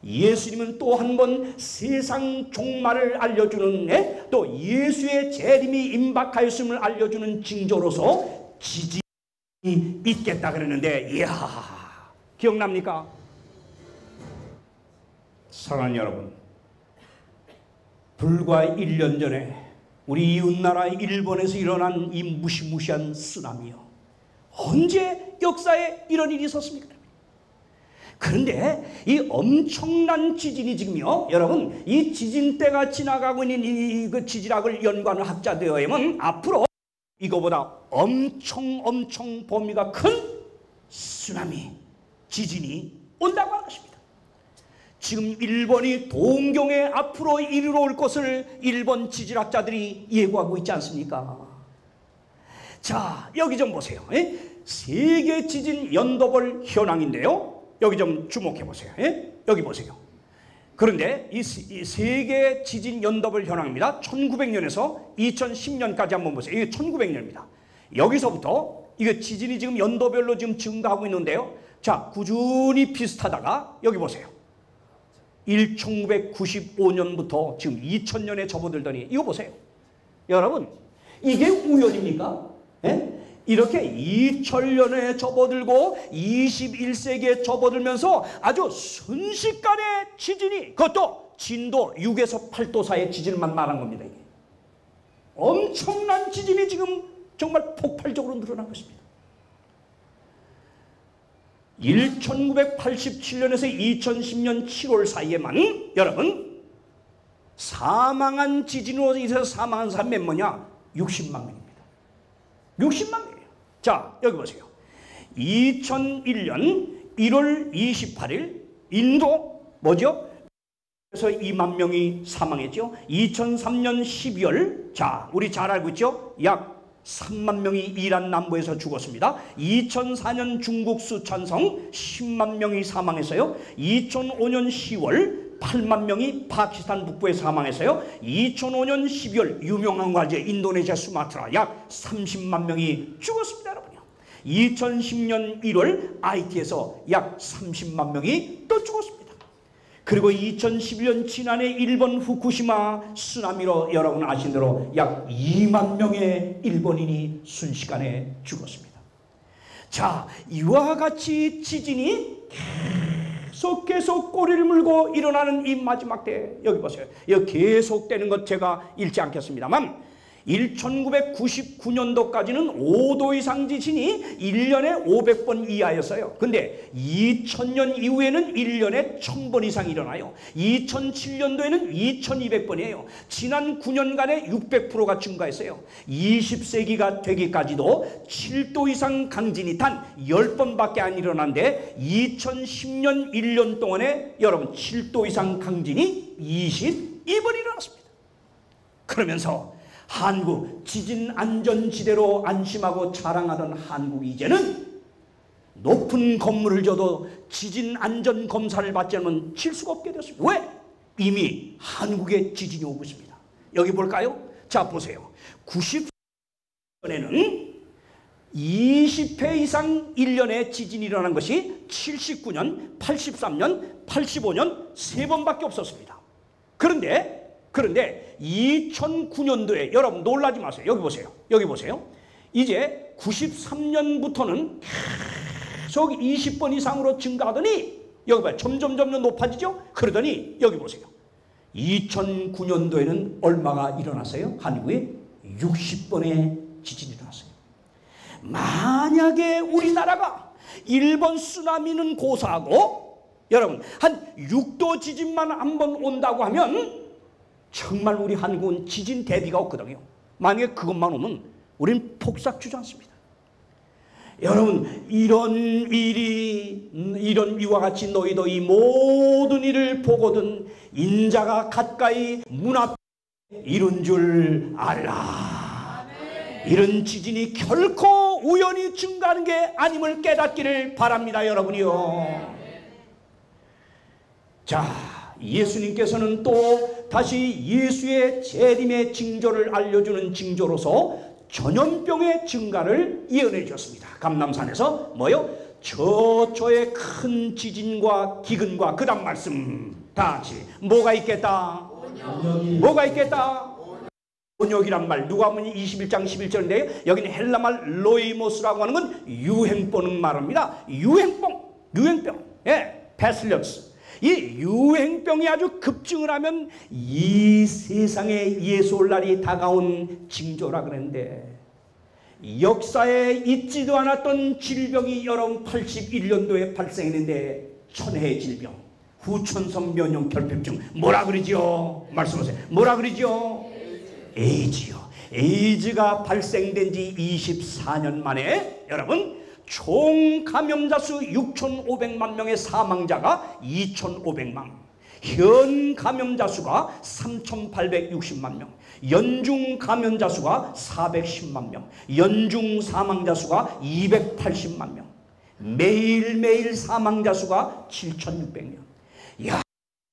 S2: 예수님은 또 한 번 세상 종말을 알려주는 또 예수의 재림이 임박하였음을 알려주는 징조로서 지진이 있겠다 그랬는데, 이야, 기억납니까? 사랑하는 여러분, 불과 1년 전에 우리 이웃나라 일본에서 일어난 이 무시무시한 쓰나미요, 언제 역사에 이런 일이 있었습니까? 그런데 이 엄청난 지진이 지금요, 여러분, 이 지진대가 지나가고 있는 이 지질학을 연구하는 학자들에 의하면 앞으로 이거보다 엄청 범위가 큰 쓰나미, 지진이 온다고 하는 것입니다. 지금 일본이 동경에 앞으로 이르러 올 것을 일본 지질학자들이 예고하고 있지 않습니까? 자, 여기 좀 보세요. 예? 세계 지진 연도별 현황인데요. 여기 좀 주목해 보세요. 예? 여기 보세요. 그런데 이 세계 지진 연도별 현황입니다. 1900년에서 2010년까지 한번 보세요. 이게 1900년입니다. 여기서부터 이게 지진이 지금 연도별로 지금 증가하고 있는데요. 자, 꾸준히 비슷하다가 여기 보세요. 1995년부터 지금 2000년에 접어들더니 이거 보세요. 여러분, 이게 우연입니까? 예? 이렇게 2000년에 접어들고 21세기에 접어들면서 아주 순식간에 지진이, 그것도 진도 6에서 8도 사이의 지진만 말한 겁니다. 이게. 엄청난 지진이 지금 정말 폭발적으로 늘어난 것입니다. 1987년에서 2010년 7월 사이에만 여러분 사망한 지진으로 인해서 사망한 사람 몇 명이냐? 60만 명입니다. 60만 명이에요. 자, 여기 보세요. 2001년 1월 28일 인도 뭐죠? 그래서 2만 명이 사망했죠. 2003년 12월 자, 우리 잘 알고 있죠? 약 3만 명이 이란 남부에서 죽었습니다. 2004년 중국 수촨성 10만 명이 사망했어요. 2005년 10월 8만 명이 파키스탄 북부에 사망했어요. 2005년 12월 유명한 과제 인도네시아 수마트라 약 30만 명이 죽었습니다. 여러분요. 2010년 1월 IT에서 약 30만 명이 또 죽었습니다. 그리고 2011년 지난해 일본 후쿠시마 쓰나미로 여러분 아신 대로 약 2만 명의 일본인이 순식간에 죽었습니다. 자, 이와 같이 지진이 계속 꼬리를 물고 일어나는 이 마지막 때 여기 보세요. 여기 계속되는 것 제가 읽지 않겠습니다만 1999년도까지는 5도 이상 지진이 1년에 500번 이하였어요. 근데 2000년 이후에는 1년에 1000번 이상 일어나요. 2007년도에는 2200번이에요. 지난 9년간에 600%가 증가했어요. 20세기가 되기까지도 7도 이상 강진이 단 10번밖에 안 일어났는데 2010년 1년 동안에 여러분 7도 이상 강진이 22번 일어났습니다. 그러면서 한국 지진 안전지대로 안심하고 자랑하던 한국이 이제는 높은 건물을 져도 지진 안전 검사를 받지 않으면 칠 수가 없게 됐습니다. 왜? 이미 한국에 지진이 오고 있습니다. 여기 볼까요? 자, 보세요. 90년에는 20회 이상 1년에 지진이 일어난 것이 79년, 83년, 85년 3번밖에 없었습니다. 그런데 2009년도에 여러분 놀라지 마세요. 여기 보세요. 여기 보세요. 이제 93년부터는 계속 20번 이상으로 증가하더니 여기 봐요. 점점 높아지죠. 그러더니 여기 보세요. 2009년도에는 얼마가 일어났어요? 한국에 60번의 지진이 일어났어요. 만약에 우리나라가 일본 쓰나미는 고사하고 여러분 한 6도 지진만 한번 온다고 하면 정말 우리 한국은 지진 대비가 없거든요. 만약에 그것만 오면 우리는 폭삭 주저앉습니다. 여러분 이런 이와 같이 너희도 이 모든 일을 보거든 인자가 가까이 문 앞에 이른 줄 알라. 이런 지진이 결코 우연히 증가하는 게 아님을 깨닫기를 바랍니다. 여러분이요. 자, 예수님께서는 또 다시 예수의 재림의 징조를 알려주는 징조로서 전염병의 증가를 예언해 주셨습니다. 감람산에서 뭐요? 저의 큰 지진과 기근과 그 다음 말씀 다 같이 뭐가 있겠다? 뭐가 있겠다? 온역이란 말 누가복음 21장 11절인데요. 여기는 헬라말 로이모스라고 하는 건 유행병을 말합니다. 유행병, 예, 패슬력스. 이 유행병이 아주 급증을 하면 이 세상에 예수 올 날이 다가온 징조라 그랬는데 역사에 있지도 않았던 질병이 여러분 81년도에 발생했는데 천혜의 질병, 후천성 면역 결핍증 뭐라 그러죠? 말씀하세요. 뭐라 그러죠? 에이즈요. 에이즈가 발생된 지 24년 만에 여러분 총 감염자 수 6,500만 명의 사망자가 2,500만. 현 감염자 수가 3,860만 명, 연중 감염자 수가 410만 명, 연중 사망자 수가 280만 명, 매일매일 사망자 수가 7,600명. 야,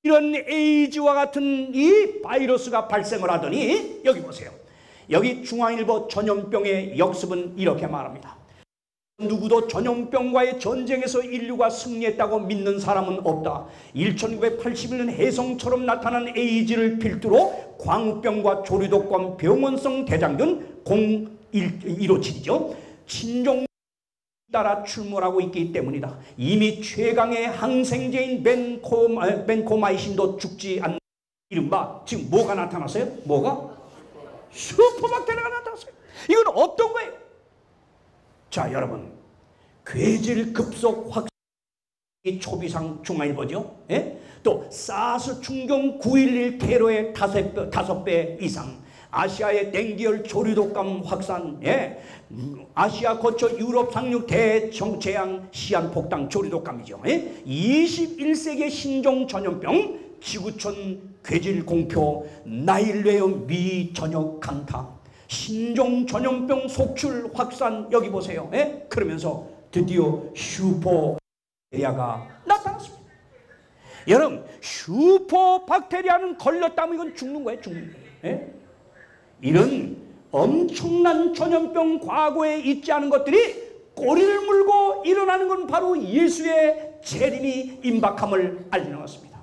S2: 이런 에이즈와 같은 이 바이러스가 발생을 하더니 여기 보세요. 여기 중앙일보 전염병의 역습은 이렇게 말합니다. 누구도 전염병과의 전쟁에서 인류가 승리했다고 믿는 사람은 없다. 1981년 해성처럼 나타난 에이즈를 필두로 광우병과 조류독감 병원성 대장균 0157이죠. 친종 따라 출몰하고 있기 때문이다. 이미 최강의 항생제인 벤코마이신도 죽지 않는 이른바 지금 뭐가 나타났어요? 뭐가? 슈퍼박테리아가 나타났어요. 이건 어떤 거예요? 자, 여러분, 괴질 급속 확산이 초비상 중앙일보죠. 예? 또 사스 충경 9.11 테러의 5배 이상, 아시아의 댕기열 조류독감 확산, 예? 아시아 거쳐 유럽 상륙 대재앙 시한폭탄 조류독감이죠. 예? 21세기의 신종 전염병, 지구촌 괴질 공표, 나일레어 미전역 강타, 신종 전염병 속출 확산, 여기 보세요. 예? 그러면서 드디어 슈퍼박테리아가 나타났습니다. 여러분, 슈퍼박테리아는 걸렸다면 이건 죽는 거예요. 죽는 거예요. 예? 이런 엄청난 전염병 과거에 있지 않은 것들이 꼬리를 물고 일어나는 건 바로 예수의 재림이 임박함을 알리는 것입니다.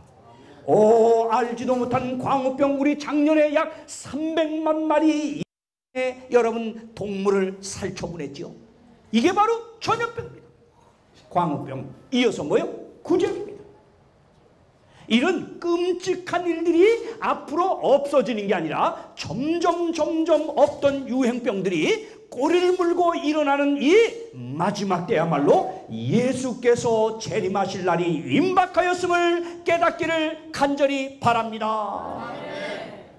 S2: 알지도 못한 광우병, 우리 작년에 약 300만 마리 여러분 동물을 살처분했지요. 이게 바로 전염병입니다. 광우병, 이어서 뭐요? 구제입니다. 이런 끔찍한 일들이 앞으로 없어지는 게 아니라 점점 없던 유행병들이 꼬리를 물고 일어나는 이 마지막 때야말로 예수께서 재림하실 날이 임박하였음을 깨닫기를 간절히 바랍니다.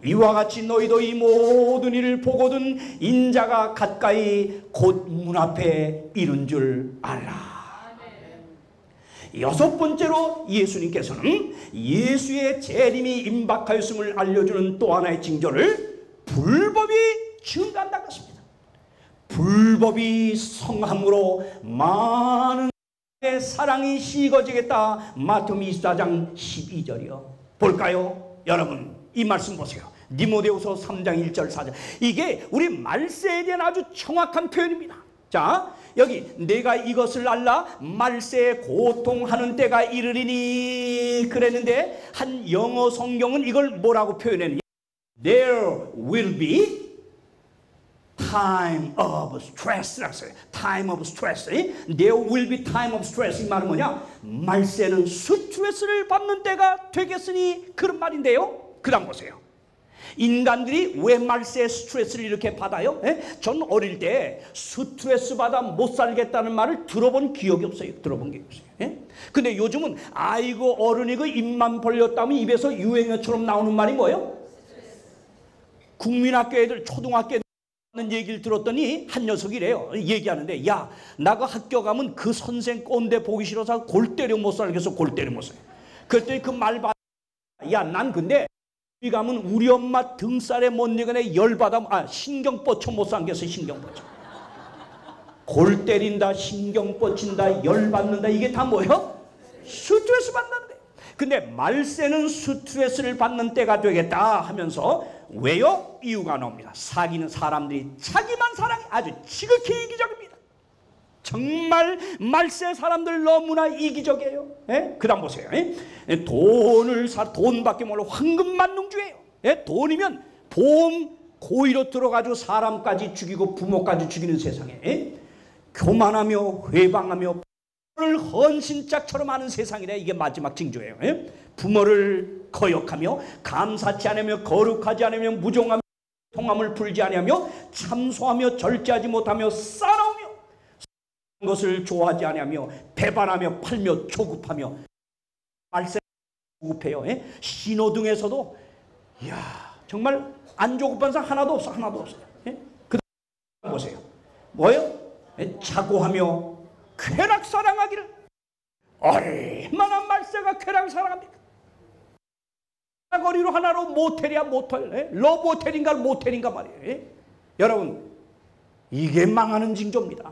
S2: 이와 같이 너희도 이 모든 일을 보거든 인자가 가까이 곧 문 앞에 이른 줄 알라. 여섯 번째로 예수님께서는 예수의 재림이 임박하였음을 알려주는 또 하나의 징조를 불법이 증가한다고 했습니다. 불법이 성함으로 많은 사랑이 식어지겠다. 마태복음 24장 12절이요. 볼까요? 여러분, 이 말씀 보세요. 디모데후서 3장 1절 4절. 이게 우리 말세에 대한 아주 정확한 표현입니다. 자, 여기 내가 이것을 알라 말세에 고통하는 때가 이르리니 그랬는데 한 영어 성경은 이걸 뭐라고 표현했느냐? There will be time of stress라고 써요. time of stress. There will be time of stress. 이 말은 뭐냐? 말세는 스트레스를 받는 때가 되겠으니 그런 말인데요. 그 다음 보세요. 인간들이 왜 말세에 스트레스를 이렇게 받아요? 전 어릴 때 스트레스 받아 못 살겠다는 말을 들어본 기억이 없어요. 근데 요즘은 아이고 어른이고 입만 벌렸다면 입에서 유행어처럼 나오는 말이 뭐예요? 국민학교 애들, 초등학교 애들 하는 얘기를 들었더니 한 녀석이래요. 얘기하는데, 야, 나 그 학교 가면 그 선생 꼰대 보기 싫어서 골 때려 못 살겠어. 골 때려 못 살. 그랬더니 그 말 봐. 야, 난 근데 우리 가면 우리 엄마 등살에 못 익어내 열받아, 신경 뻗쳐 못 살겠어. 신경 뻗쳐. 골 때린다, 신경 뻗친다, 열받는다, 이게 다 뭐예요? 스트레스 받는데. 근데 말세는 스트레스를 받는 때가 되겠다 하면서 왜요? 이유가 나옵니다. 사귀는 사람들이 자기만 사랑해. 아주 지극히 이기적입니다. 정말 말세 사람들 너무나 이기적이에요. 그 다음 보세요. 돈밖에 몰라 황금만능주예요. 돈이면 보험 고의로 들어가지고 사람까지 죽이고 부모까지 죽이는 세상에 교만하며 회방하며 부모를 헌신짝처럼 하는 세상이래. 이게 마지막 징조예요. 부모를 거역하며 감사치 않으며 거룩하지 않으며 무종하며 통함을 풀지 않으며 참소하며 절제하지 못하며 싸나우며 것을 좋아하지 않으며 배반하며 팔며 조급하며 말세 조급해요. 신호등에서도 이야 정말 안 조급한 사람 하나도 없어. 그 다음 보세요. 뭐예요? 자고하며 쾌락 사랑하기를. 얼마나 말세가 쾌락을 사랑합니까? 거리로 하나로 모텔이야 모텔. 러브호텔인가 모텔인가 말이에요. 여러분 이게 망하는 징조입니다.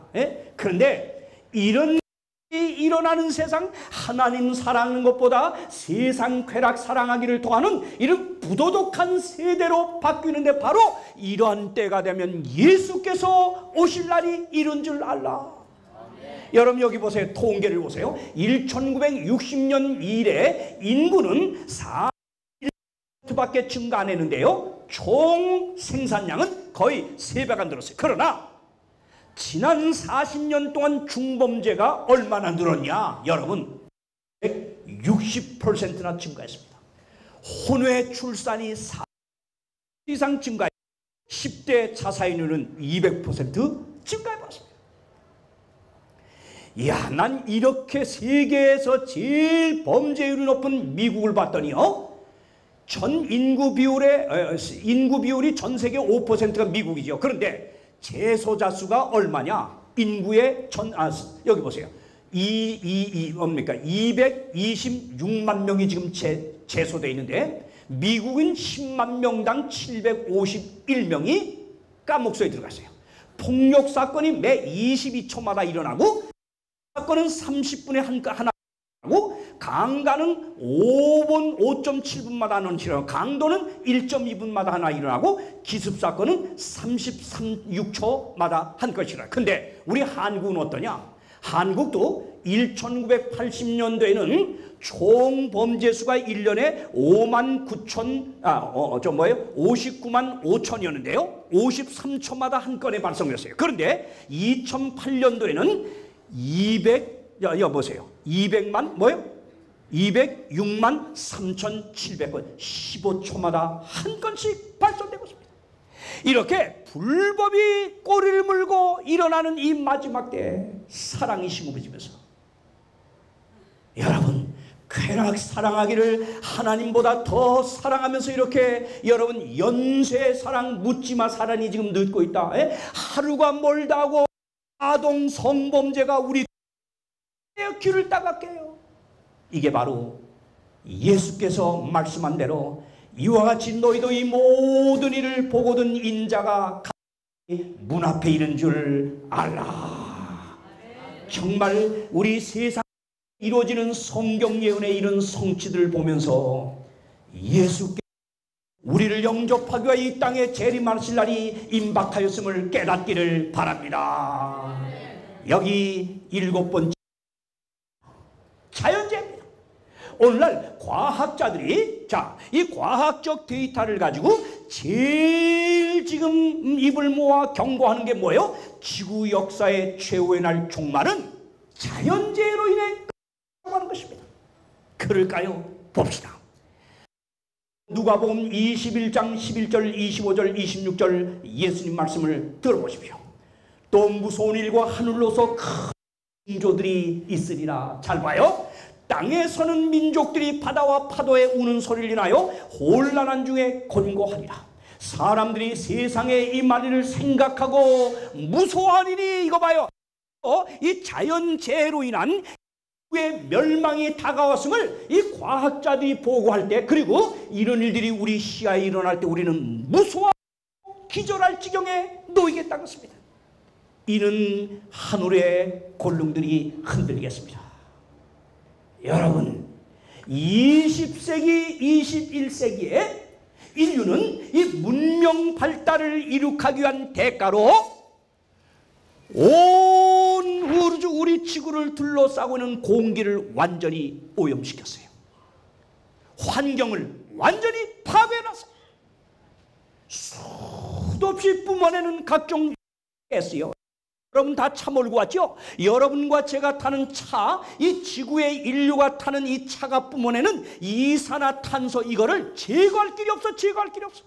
S2: 그런데 이런 일이 일어나는 세상, 하나님 사랑하는 것보다 세상 쾌락 사랑하기를 더하는 이런 부도덕한 세대로 바뀌는데 바로 이러한 때가 되면 예수께서 오실 날이 이른 줄 알라. 여러분 여기 보세요. 통계를 보세요. 1960년 이래 인구는 4%밖에 증가 안 했는데요, 총 생산량은 거의 3배가 늘었어요. 그러나 지난 40년 동안 중범죄가 얼마나 늘었냐? 여러분 160%나 증가했습니다. 혼외 출산이 4% 이상 증가했고 10대 자살률은 200% 증가해봤습니다. 이야, 난 이렇게 세계에서 제일 범죄율이 높은 미국을 봤더니요, 전 인구 비율이 전 세계 5%가 미국이죠. 그런데 재소자 수가 얼마냐? 인구의 여기 보세요. 226만 명이 지금 재소되어 있는데 미국은 10만 명당 751명이 감옥소에 들어갔어요. 폭력 사건이 매 22초마다 일어나고, 사건은 30분에 하나 하고, 강간은 5.7분마다 하나 일어나고, 강도는 1.2분마다 하나 일어나고, 기습사건은 36초마다 한 것이라. 근데 우리 한국은 어떠냐? 한국도 1980년도에는 총 범죄 수가 1년에 59만 5천이었는데요. 53초마다 한 건에 발생했어요. 그런데 2008년도에는 206만 3,700건, 15초마다 한 건씩 발생되고 있습니다. 이렇게 불법이 꼬리를 물고 일어나는 이 마지막 때에 사랑이 심부어지면서, 여러분 쾌락 사랑하기를 하나님보다 더 사랑하면서 이렇게 여러분 연쇄 사랑 묻지마 사랑이 지금 늦고 있다. 하루가 멀다고 아동 성범죄가 우리 귀를 따갑게요. 이게 바로 예수께서 말씀한 대로 이와 같이 너희도 이 모든 일을 보거든 인자가 문 앞에 이른 줄 알라. 정말 우리 세상에 이루어지는 성경 예언의 이런 성취들을 보면서 예수께서 우리를 영접하기 위해 이 땅에 재림하실 날이 임박하였음을 깨닫기를 바랍니다. 여기 7번째 자연재해입니다. 오늘날 과학자들이 이 과학적 데이터를 가지고 제일 지금 입을 모아 경고하는 게 뭐예요? 지구 역사의 최후의 날 종말은 자연재해로 인해 하는 것입니다. 그럴까요? 봅시다. 누가복음 21장 11절 25절 26절 예수님 말씀을 들어보십시오. 또 무서운 일과 하늘로서 큰 징조들이 있으리라. 잘 봐요. 땅에 서는 민족들이 바다와 파도에 우는 소리를 인하여 혼란한 중에 곤고하리라. 사람들이 세상에 이 말을 생각하고 무서워하리니, 이거 봐요. 이 자연재해로 인한 의 멸망이 다가왔음을 이 과학자들이 보고할 때, 그리고 이런 일들이 우리 시야에 일어날 때 우리는 무서워하고 기절할 지경에 놓이겠다는 것입니다. 이는 하늘의 골룸들이 흔들리겠습니다. 여러분 20세기 21세기에 인류는 이 문명 발달을 이룩하기 위한 대가로 온 우주 우리 지구를 둘러싸고 있는 공기를 완전히 오염시켰어요. 환경을 완전히 파괴해놨어요. 수도 없이 뿜어내는 각종 가스요. 여러분 다 차 몰고 왔죠? 여러분과 제가 타는 차, 이 지구의 인류가 타는 이 차가 뿜어내는 이산화탄소, 이거를 제거할 길이 없어.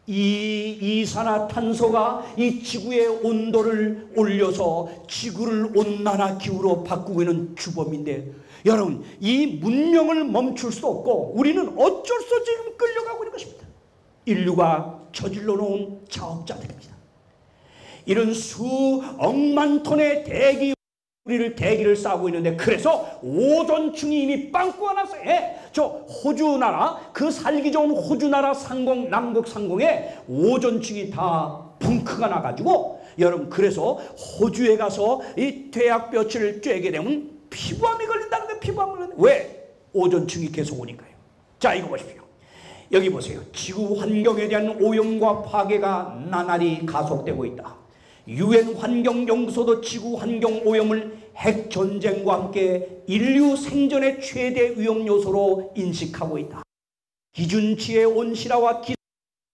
S2: 이 이산화탄소가 이 지구의 온도를 올려서 지구를 온난화 기후로 바꾸고 있는 주범인데, 여러분 이 문명을 멈출 수도 없고 우리는 어쩔 수 없이 지금 끌려가고 있는 것입니다. 인류가 저질러 놓은 자업자들입니다. 이런 수억만 톤의 대기 우리를 대기를 싸고 있는데, 그래서 오존층이 이미 빵꾸가 났어요. 저 호주 나라, 그 살기 좋은 호주 나라 상공, 남극 상공에 오존층이 다 벙크가 나가지고, 여러분, 그래서 호주에 가서 이 퇴약볕을 쬐게 되면 피부암이 걸린다는 거예요. 피부암이 걸린다. 왜? 오존층이 계속 오니까요. 자, 이거 보십시오. 여기 보세요. 지구 환경에 대한 오염과 파괴가 나날이 가속되고 있다. 유엔 환경연구소도 지구 환경 오염을 핵 전쟁과 함께 인류 생존의 최대 위험 요소로 인식하고 있다. 기준치의 온실화와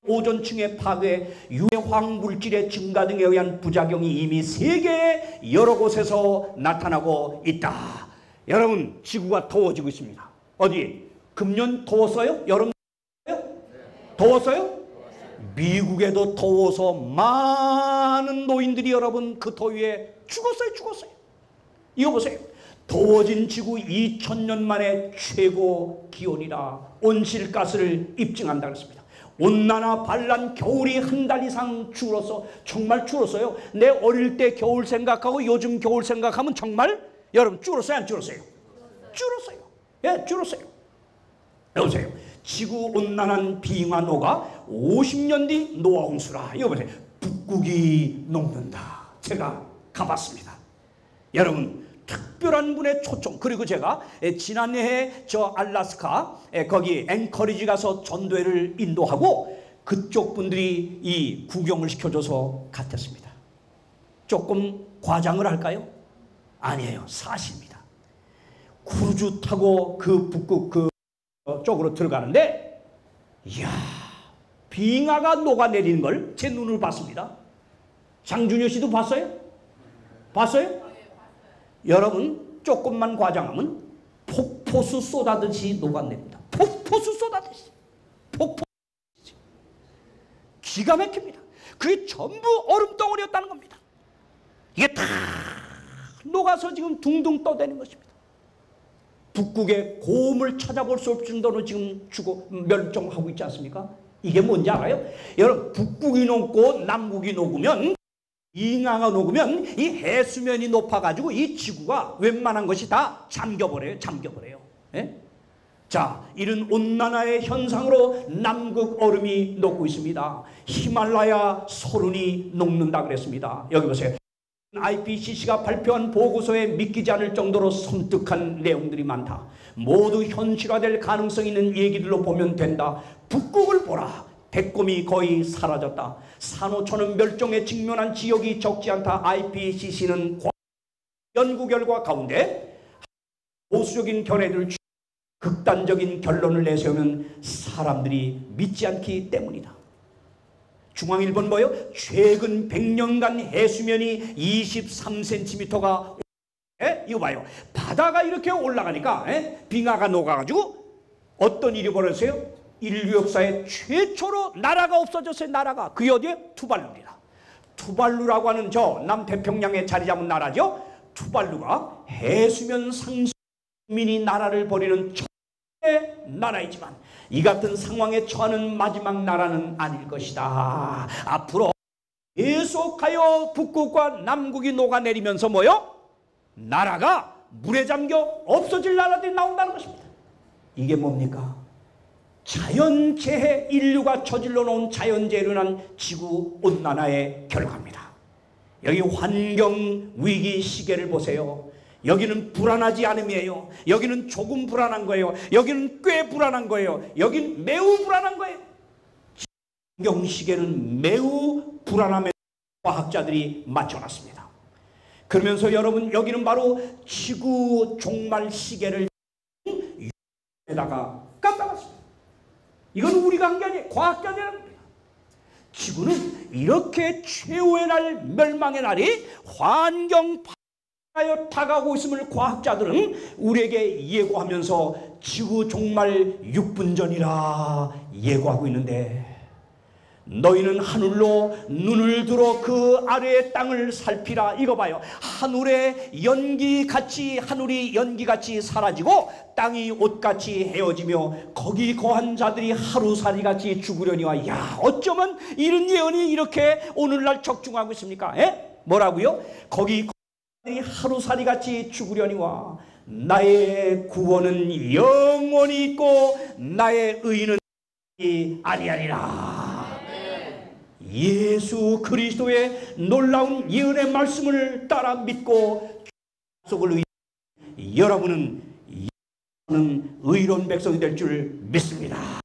S2: 오존층의 파괴, 유해화학 물질의 증가 등에 의한 부작용이 이미 세계의 여러 곳에서 나타나고 있다. 여러분, 지구가 더워지고 있습니다. 어디? 금년 더웠어요? 여름 더웠어요? 미국에도 더워서 많은 노인들이 여러분 그 더위에 죽었어요. 이거 보세요. 더워진 지구 2000년 만에 최고 기온이라 온실가스를 입증한다 그랬습니다. 온난화 반란 겨울이 한 달 이상 줄어서, 정말 줄었어요. 내 어릴 때 겨울 생각하고 요즘 겨울 생각하면 정말 여러분 줄었어요, 안 줄었어요? 줄었어요. 예, 줄었어요. 여보세요. 지구 온난한 빙하 녹아 50년 뒤 노아 홍수라. 이거 보세요. 북극이 녹는다. 제가 가봤습니다. 여러분, 특별한 분의 초청. 그리고 제가 지난해 저 알래스카 거기 앵커리지 가서 전도회를 인도하고 그쪽 분들이 이 구경을 시켜줘서 같았습니다. 조금 과장을 할까요? 아니에요. 사실입니다. 크루즈 타고 그 북극 그 쪽으로 들어가는데, 이야, 빙하가 녹아내리는 걸 제 눈으로 봤습니다. 장준효 씨도 봤어요? 봤어요? 여러분, 조금만 과장하면 폭포수 쏟아듯이 녹아냅니다. 폭포수 쏟아듯이. 기가 막힙니다. 그게 전부 얼음덩어리였다는 겁니다. 이게 다 녹아서 지금 둥둥 떠대는 것입니다. 북극의 고음을 찾아볼 수 없을 정도로 지금 멸종하고 있지 않습니까? 이게 뭔지 알아요? 여러분, 북극이 녹고 남극이 녹으면, 빙하가 녹으면 이 해수면이 높아가지고 이 지구가 웬만한 것이 다 잠겨버려요. 예? 자, 이런 온난화의 현상으로 남극 얼음이 녹고 있습니다. 히말라야 소른이 녹는다 그랬습니다. 여기 보세요. IPCC가 발표한 보고서에 믿기지 않을 정도로 섬뜩한 내용들이 많다. 모두 현실화될 가능성 있는 얘기들로 보면 된다. 북극을 보라. 백곰이 거의 사라졌다. 산호초는 멸종에 직면한 지역이 적지 않다. IPCC는 연구 결과 가운데 보수적인 견해를 극단적인 결론을 내세우면 사람들이 믿지 않기 때문이다. 중앙일보는 뭐예요? 최근 100년간 해수면이 23cm가 이거 봐요. 바다가 이렇게 올라가니까 빙하가 녹아가지고 어떤 일이 벌어졌어요? 인류 역사에 최초로 나라가 없어졌어요. 나라가. 그게 어디에? 투발루입니다. 투발루라고 하는 저 남태평양에 자리 잡은 나라죠. 투발루가 해수면 상승민이 나라를 벌이는 최고의 나라이지만 이 같은 상황에 처하는 마지막 나라는 아닐 것이다. 앞으로 계속하여 북극과 남극이 녹아내리면서 뭐요? 나라가 물에 잠겨 없어질 나라들이 나온다는 것입니다. 이게 뭡니까? 자연재해, 인류가 저질러 놓은 자연재해로 인한 지구온난화의 결과입니다. 여기 환경위기 시계를 보세요. 여기는 불안하지 않음이에요. 여기는 조금 불안한 거예요. 여기는 꽤 불안한 거예요. 여기는 매우 불안한 거예요. 환경시계는 매우 불안함에 과학자들이 맞춰놨습니다. 그러면서 여러분, 여기는 바로 지구 종말 시계를 에다가 갖다 놨습니다. 이건 우리가 한 게 아니에요. 과학자들이 한 겁니다. 지구는 이렇게 최후의 날, 멸망의 날이 환경 파괴하여 다가오고 있음을 과학자들은 우리에게 예고하면서 지구 종말 6분 전이라 예고하고 있는데, 너희는 하늘로 눈을 들어 그 아래의 땅을 살피라. 이거 봐요. 하늘이 연기같이 사라지고 땅이 옷같이 헤어지며 거기 거한 자들이 하루살이같이 죽으려니와. 야, 어쩌면 이런 예언이 이렇게 오늘날 적중하고 있습니까? 뭐라고요? 거기 하루살이같이 죽으려니와 나의 구원은 영원히 있고 나의 의는 아니하리라. 예수 그리스도의 놀라운 예언의 말씀을 따라 믿고 약속을 여러분은 의로운 백성이 될 줄 믿습니다.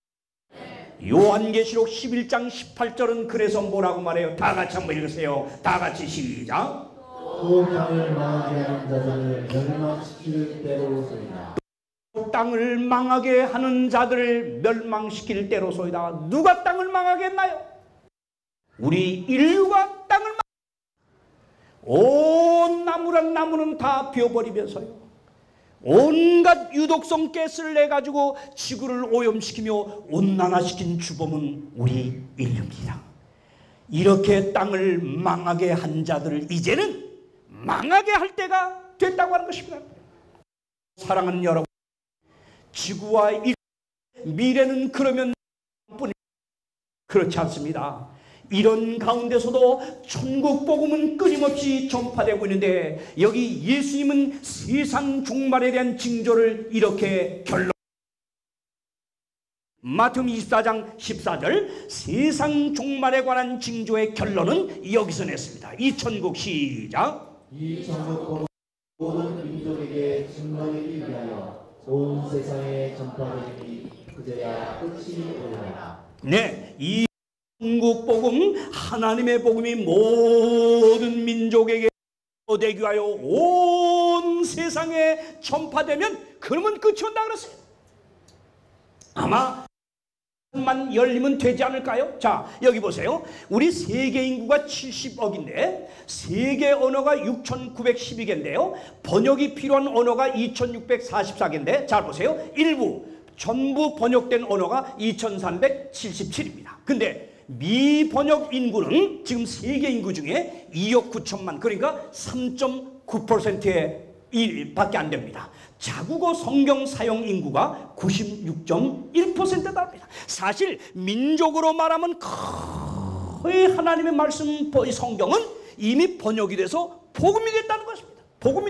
S2: 요한계시록 11장 18절은 그래서 뭐라고 말해요? 다 같이 한번 읽으세요. 다 같이 시작.
S3: 또 땅을 망하게 하는 자들을 멸망시킬 때로소이다.
S2: 땅을 망하게 하는 자들을 멸망시킬 때로소이다. 누가 땅을 망하게 했나요? 우리 인류가 땅을 온 나무란 나무는 다 베어버리면서요, 온갖 유독성 가스를 내가지고 지구를 오염시키며 온난화시킨 주범은 우리 인류입니다. 이렇게 땅을 망하게 한 자들을 이제는 망하게 할 때가 됐다고 하는 것입니다. 사랑하는 여러분, 지구와 미래는 그러면 뿐이 그렇지 않습니다. 이런 가운데서도 천국 복음은 끊임없이 전파되고 있는데, 여기 예수님은 세상 종말에 대한 징조를 이렇게 마태복음 24장 14절, 세상 종말에 관한 징조의 결론은 여기서 냈습니다. 이 천국 시작.
S3: 이 천국 복음은 모든 민족에게 증거되기 위하여 온 세상에 전파되니 그제야 끝이 오리라.
S2: 네, 이 천국 복음, 하나님의 복음이 모든 민족에게 되기 위하여 온 세상에 전파되면 그러면 끝이 온다 그랬어요. 아마 만 열리면 되지 않을까요? 자, 여기 보세요. 우리 세계 인구가 70억인데 세계 언어가 6,912개인데요 번역이 필요한 언어가 2,644개인데, 잘 보세요. 전부 번역된 언어가 2,377입니다. 근데 미번역 인구는 지금 세계 인구 중에 2억 9천만, 그러니까 3.9%에 밖에 안 됩니다. 자국어 성경 사용 인구가 96.1%에 달합니다. 사실 민족으로 말하면 거의 하나님의 말씀 성경은 이미 번역이 돼서 복음이 됐다는 것입니다. 복음이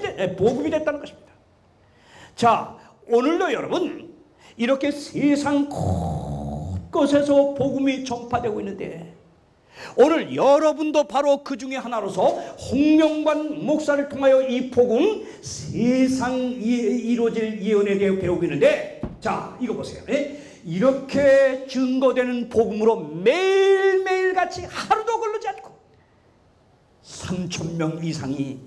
S2: 됐다는 것입니다. 자, 오늘도 여러분 이렇게 세상 곳곳에서 복음이 전파되고 있는데, 오늘 여러분도 바로 그 중에 하나로서 홍명관 목사를 통하여 이 복음, 세상 이루어질 예언에 대해 배우고 있는데, 자, 이거 보세요. 이렇게 증거되는 복음으로 매일매일 같이 하루도 걸르지 않고 3,000명 이상이,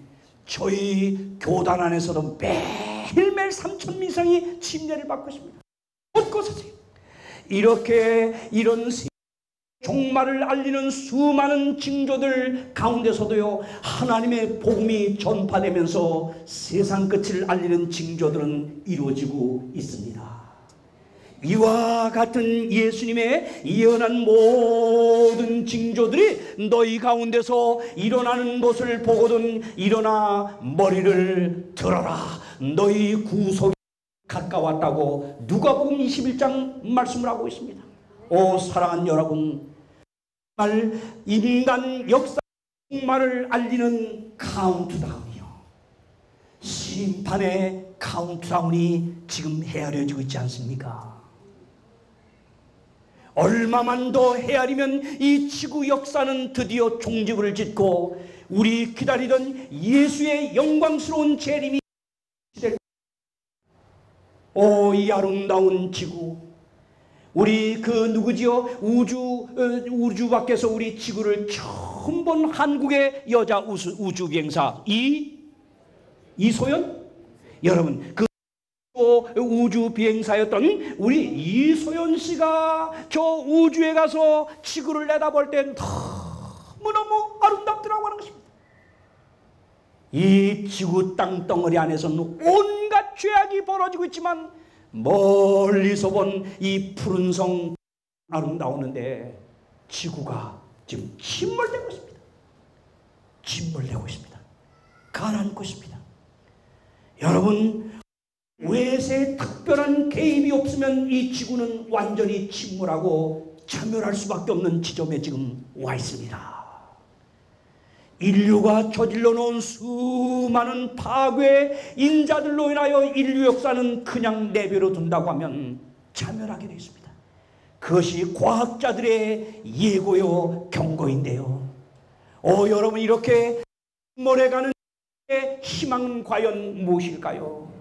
S2: 저희 교단 안에서도 매일매일 3,000명 이상이 침례를 받고 있습니다. 곳곳에서 이렇게 이런 종말을 알리는 수많은 징조들 가운데서도요, 하나님의 복음이 전파되면서 세상 끝을 알리는 징조들은 이루어지고 있습니다. 이와 같은 예수님의 예언한 모든 징조들이 너희 가운데서 일어나는 것을 보거든 일어나 머리를 들어라, 너희 구속이 가까웠다고 누가복음 21장 말씀을 하고 있습니다. 오 사랑하는 여러분, 정말 인간 역사 종말을 알리는 카운트다운이요, 심판의 카운트다운이 지금 헤아려지고 있지 않습니까? 얼마만 더 헤아리면 이 지구 역사는 드디어 종지부를 짓고 우리 기다리던 예수의 영광스러운 재림이 될, 오 이 아름다운 지구, 우리 그 누구지요? 우주 밖에서 우리 지구를 처음 본 한국의 여자 우주 비행사 이소연? 여러분, 그 우주 비행사였던 우리 이소연 씨가 저 우주에 가서 지구를 내다볼 땐 너무너무 아름답더라고 하는 것입니다. 이 지구 땅덩어리 안에서는 온갖 죄악이 벌어지고 있지만 멀리서 본 이 푸른 성 아름다우는데 지구가 지금 침몰되고 있습니다. 침몰되고 있습니다. 가라앉고 있습니다. 여러분, 외세의 특별한 개입이 없으면 이 지구는 완전히 침몰하고 참멸할 수밖에 없는 지점에 지금 와 있습니다. 인류가 저질러 놓은 수많은 파괴 인자들로 인하여 인류 역사는 그냥 내버려 둔다고 하면 자멸하게 되어 있습니다. 그것이 과학자들의 예고요 경고인데요. 여러분, 이렇게 몰해가는 희망은 과연 무엇일까요?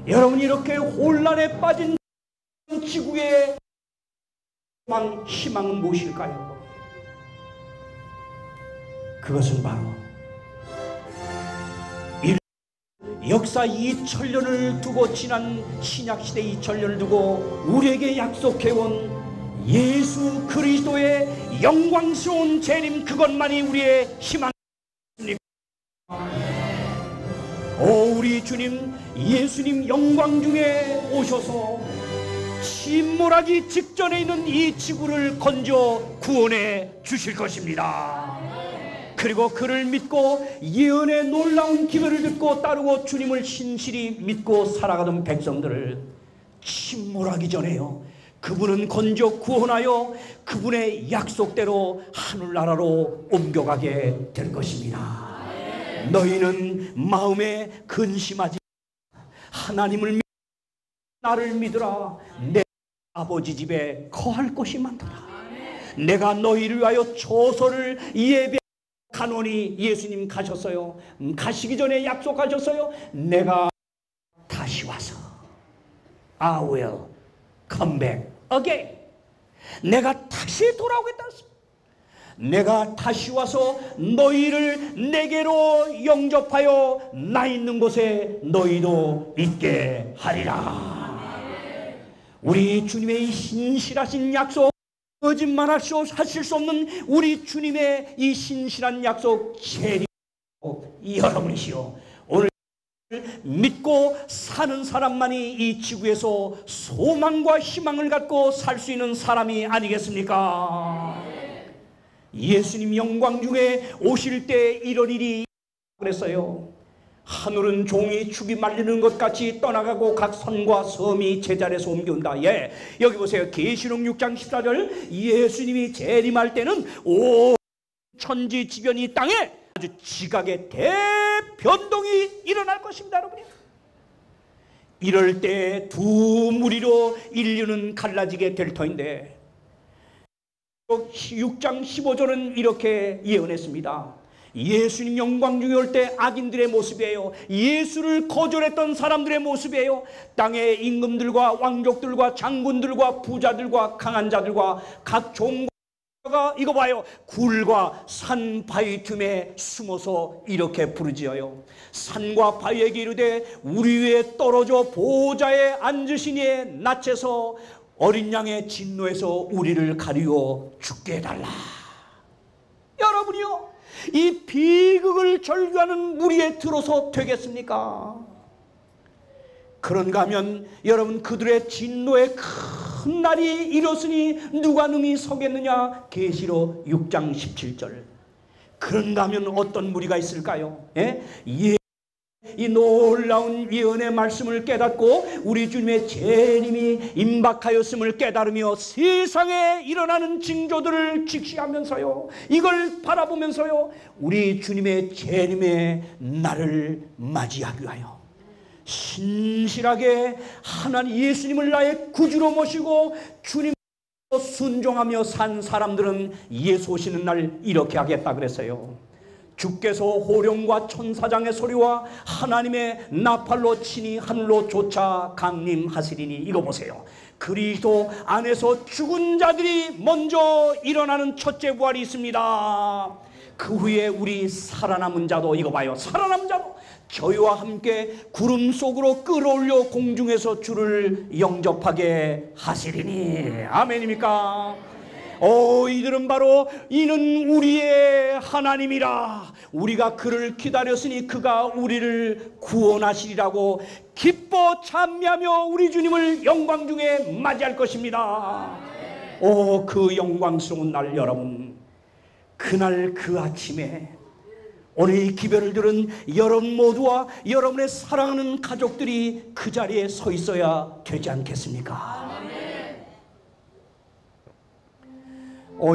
S2: 여러분, 이렇게 혼란에 빠진 지구의 희망은 무엇일까요? 그것은 바로 역사 2000년을 두고, 지난 신약시대 2000년을 두고 우리에게 약속해온 예수 그리스도의 영광스러운 재림, 그것만이 우리의 희망입니다. 우리 주님 예수님 영광 중에 오셔서 침몰하기 직전에 있는 이 지구를 건져 구원해 주실 것입니다. 그리고 그를 믿고 예언의 놀라운 기별을 듣고 따르고 주님을 신실히 믿고 살아가던 백성들을 침몰하기 전에요, 그분은 건져 구원하여 그분의 약속대로 하늘나라로 옮겨가게 될 것입니다. 너희는 마음에 근심하지, 하나님을 믿, 나를 믿으라. 내 아버지 집에 거할 곳이 많도다. 내가 너희를 위하여 초소를 예배하노니, 예수님 가셨어요. 가시기 전에 약속하셨어요. 내가 다시 와서 I will come back again. 내가 다시 돌아오겠다. 내가 다시 와서 너희를 내게로 영접하여 나 있는 곳에 너희도 있게 하리라. 우리 주님의 이 신실하신 약속, 거짓말하실 수 없는 우리 주님의 이 신실한 약속, 재림 여러분이시오. 오늘 믿고 사는 사람만이 이 지구에서 소망과 희망을 갖고 살 수 있는 사람이 아니겠습니까? 예수님 영광 중에 오실 때 이런 일이 그랬어요. 하늘은 종이 축이 말리는 것 같이 떠나가고 각 선과 섬이 제자리에서 옮겨온다. 여기 보세요. 계시록 6장 14절, 예수님이 재림할 때는 온 천지지변이 땅에 아주 지각의 대변동이 일어날 것입니다. 여러분, 이럴 때 두 무리로 인류는 갈라지게 될 터인데, 6장 15절은 이렇게 예언했습니다. 예수님 영광 중에 올 때 악인들의 모습이에요. 예수를 거절했던 사람들의 모습이에요. 땅의 임금들과 왕족들과 장군들과 부자들과 강한 자들과 각 종과, 이거 봐요, 굴과 산 바위 틈에 숨어서 이렇게 부르짖어요. 산과 바위에게 이르되 우리 위에 떨어져 보좌에 앉으신 이의 낯에서 어린 양의 진노에서 우리를 가리워 죽게 해달라. 여러분이요, 이 비극을 절규하는 무리에 들어서 되겠습니까? 그런가 하면 여러분, 그들의 진노의 큰 날이 이르렀으니 누가 능히 서겠느냐. 계시록 6장 17절. 그런가 하면 어떤 무리가 있을까요? 이 놀라운 예언의 말씀을 깨닫고 우리 주님의 재림이 임박하였음을 깨달으며 세상에 일어나는 징조들을 직시하면서요, 이걸 바라보면서요, 우리 주님의 재림의 날을 맞이하기 위하여 신실하게 하나님 예수님을 나의 구주로 모시고 주님 순종하며 산 사람들은 예수 오시는 날 이렇게 하겠다 그랬어요. 주께서 호령과 천사장의 소리와 하나님의 나팔로 친히 하늘로 쫓아 강림하시리니, 이거 보세요. 그리스도 안에서 죽은 자들이 먼저 일어나는 첫째 부활이 있습니다. 그 후에 우리 살아남은 자도, 이거 봐요, 살아남은 자도 저희와 함께 구름 속으로 끌어올려 공중에서 주를 영접하게 하시리니. 아멘입니까? 이들은 바로 이는 우리의 하나님이라, 우리가 그를 기다렸으니 그가 우리를 구원하시리라고 기뻐 찬미하며 우리 주님을 영광 중에 맞이할 것입니다. 그 영광스러운 날, 여러분, 그날 그 아침에 오늘 이 기별을 들은 여러분 모두와 여러분의 사랑하는 가족들이 그 자리에 서 있어야 되지 않겠습니까?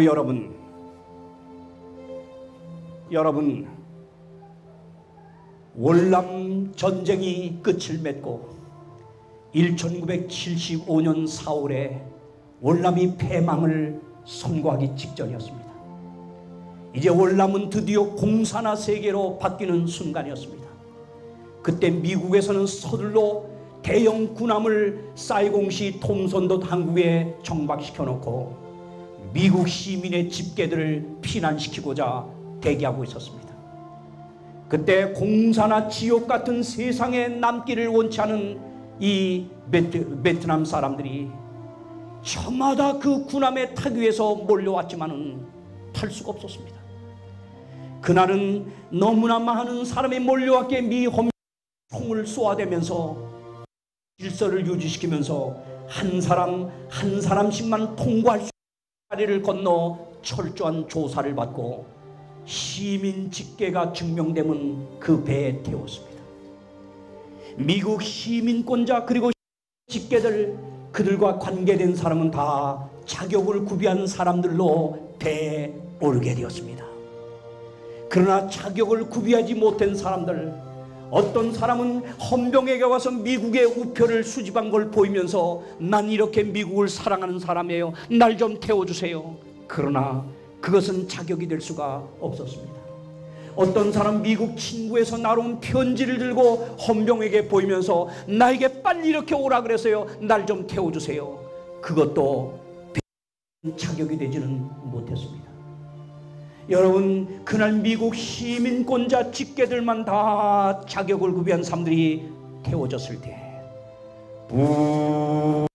S2: 여러분, 여러분, 월남 전쟁이 끝을 맺고 1975년 4월에 월남이 패망을 선고하기 직전이었습니다. 이제 월남은 드디어 공산화 세계로 바뀌는 순간이었습니다. 그때 미국에서는 서둘러 대형 군함을 사이공시 톰손도 항구에 정박시켜 놓고 미국 시민의 집계들을 피난시키고자 대기하고 있었습니다. 그때 공산화 지옥 같은 세상에 남기를 원치 않은 이 베트남 사람들이 저마다 그 군함에 타기 위해서 몰려왔지만은 탈 수가 없었습니다. 그날은 너무나 많은 사람이 몰려왔기에 미 험지 총을 쏘아대면서 질서를 유지시키면서 한 사람 한 사람씩만 통과할 수 있는 다리를 건너 철저한 조사를 받고 시민 집계가 증명되면 그 배에 태웠습니다. 미국 시민권자 그리고 집계들 그들과 관계된 사람은 다 자격을 구비한 사람들로 배에 오르게 되었습니다. 그러나 자격을 구비하지 못한 사람들, 어떤 사람은 헌병에게 와서 미국의 우표를 수집한 걸 보이면서 난 이렇게 미국을 사랑하는 사람이에요, 날 좀 태워주세요. 그러나 그것은 자격이 될 수가 없었습니다. 어떤 사람 미국 친구에서 나온 편지를 들고 헌병에게 보이면서 나에게 빨리 이렇게 오라 그래서요, 날 좀 태워주세요. 그것도 자격이 되지는 못했습니다. 여러분, 그날 미국 시민권자 직계들만 다 자격을 구비한 사람들이 태워졌을 때 붕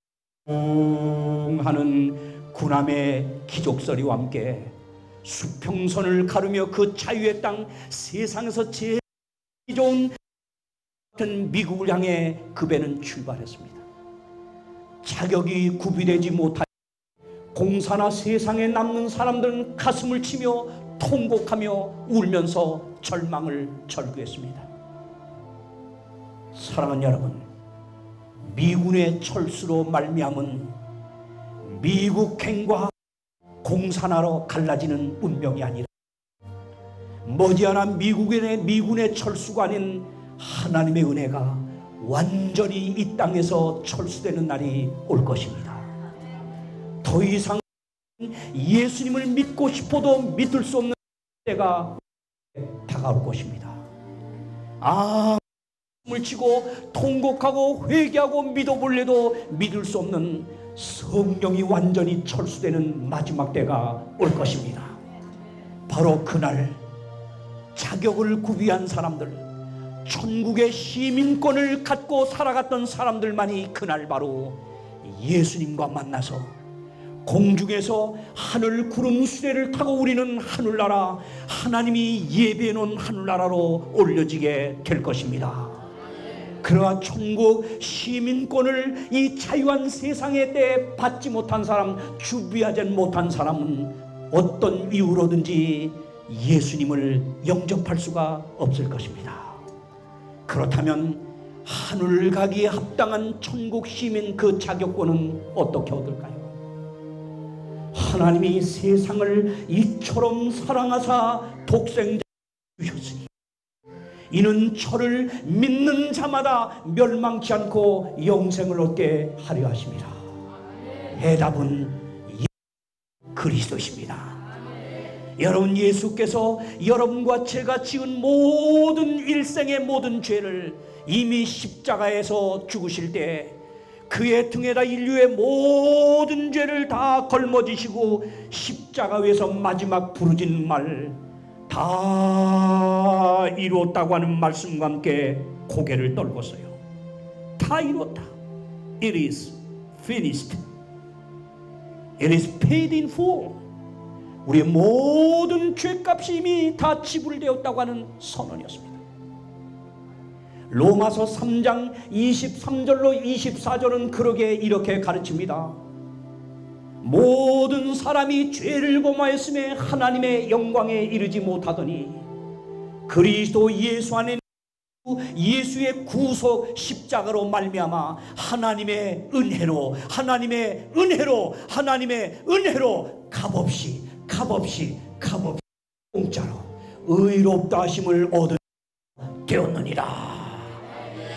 S2: 하는 군함의 기족소리와 함께 수평선을 가르며 그 자유의 땅, 세상에서 제일 좋은 같은 미국을 향해 그 배는 출발했습니다. 자격이 구비되지 못한 공산화 세상에 남는 사람들은 가슴을 치며 통곡하며 울면서 절망을 절구했습니다. 사랑하는 여러분, 미군의 철수로 말미암은 미국행과 공산화로 갈라지는 운명이 아니라 머지않아 미군의 철수가 아닌 하나님의 은혜가 완전히 이 땅에서 철수되는 날이 올 것입니다. 더 이상 예수님을 믿고 싶어도 믿을 수 없는 때가 다가올 것입니다. 숨을 치고 통곡하고 회개하고 믿어볼래도 믿을 수 없는 성령이 완전히 철수되는 마지막 때가 올 것입니다. 바로 그날 자격을 구비한 사람들, 천국의 시민권을 갖고 살아갔던 사람들만이 그날 바로 예수님과 만나서 공중에서 하늘 구름 수레를 타고 우리는 하늘나라, 하나님이 예배해 놓은 하늘나라로 올려지게 될 것입니다. 그러나 천국 시민권을 이 자유한 세상의 때에 받지 못한 사람, 준비하지 못한 사람은 어떤 이유로든지 예수님을 영접할 수가 없을 것입니다. 그렇다면 하늘 가기에 합당한 천국 시민 그 자격권은 어떻게 얻을까요? 하나님이 세상을 이처럼 사랑하사 독생자를 주셨으니 이는 저를 믿는 자마다 멸망치 않고 영생을 얻게 하려 하십니다. 해답은 그리스도십니다. 여러분, 예수께서 여러분과 제가 지은 모든 일생의 모든 죄를 이미 십자가에서 죽으실 때 그의 등에다 인류의 모든 죄를 다 걸머지시고 십자가 위에서 마지막 부르짖는 말, 다 이루었다고 하는 말씀과 함께 고개를 떨궜어요. 다 이루었다. It is finished. It is paid in full. 우리의 모든 죄값이 이미 다 지불되었다고 하는 선언이었습니다. 로마서 3장 23절로 24절은 그러게 이렇게 가르칩니다. 모든 사람이 죄를 범하였음에 하나님의 영광에 이르지 못하더니 그리스도 예수 안에 예수의 구속 십자가로 말미암아 하나님의 은혜로 값없이 공짜로 의롭다 하심을 얻은 되었느니라.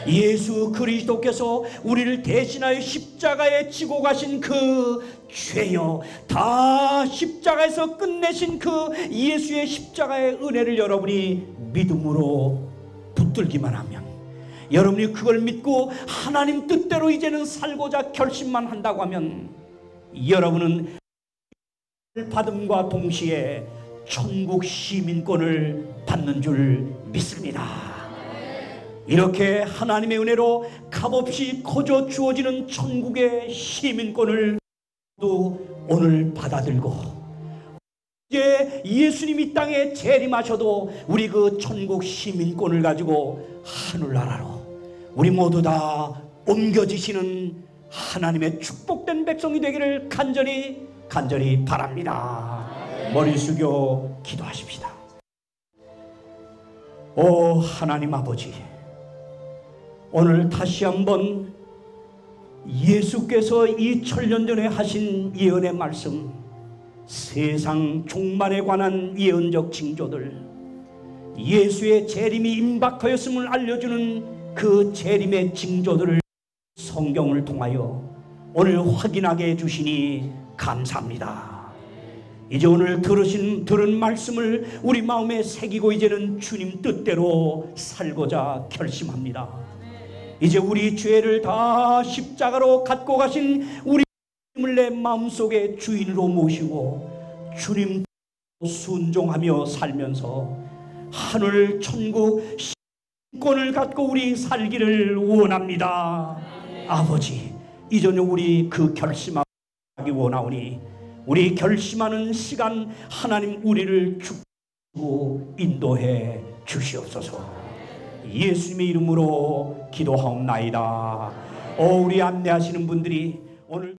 S2: 예수 그리스도께서 우리를 대신하여 십자가에 지고 가신 그 죄여, 다 십자가에서 끝내신 그 예수의 십자가의 은혜를 여러분이 믿음으로 붙들기만 하면, 여러분이 그걸 믿고 하나님 뜻대로 이제는 살고자 결심만 한다고 하면, 여러분은 받음과 동시에 천국 시민권을 받는 줄 믿습니다. 이렇게 하나님의 은혜로 값없이 거저 주어지는 천국의 시민권을 또 오늘 받아들고, 이제 예수님 이 땅에 재림하셔도 우리 그 천국 시민권을 가지고 하늘나라로 우리 모두 다 옮겨지시는 하나님의 축복된 백성이 되기를 간절히 바랍니다. 머리 숙여 기도하십시다. 오 하나님 아버지, 오늘 다시 한번 예수께서 2000년 전에 하신 예언의 말씀, 세상 종말에 관한 예언적 징조들, 예수의 재림이 임박하였음을 알려주는 그 재림의 징조들을 성경을 통하여 오늘 확인하게 해주시니 감사합니다. 이제 오늘 들은 말씀을 우리 마음에 새기고 이제는 주님 뜻대로 살고자 결심합니다. 이제 우리 죄를 다 십자가로 갖고 가신 우리 주님을 내 마음속에 주인으로 모시고 주님 순종하며 살면서 하늘 천국 신권을 갖고 우리 살기를 원합니다. 아버지, 이전에 우리 그 결심하기 원하오니 우리 결심하는 시간 하나님 우리를 축복하고 인도해 주시옵소서. 예수님의 이름으로 기도하옵나이다. 우리 안내하시는 분들이 오늘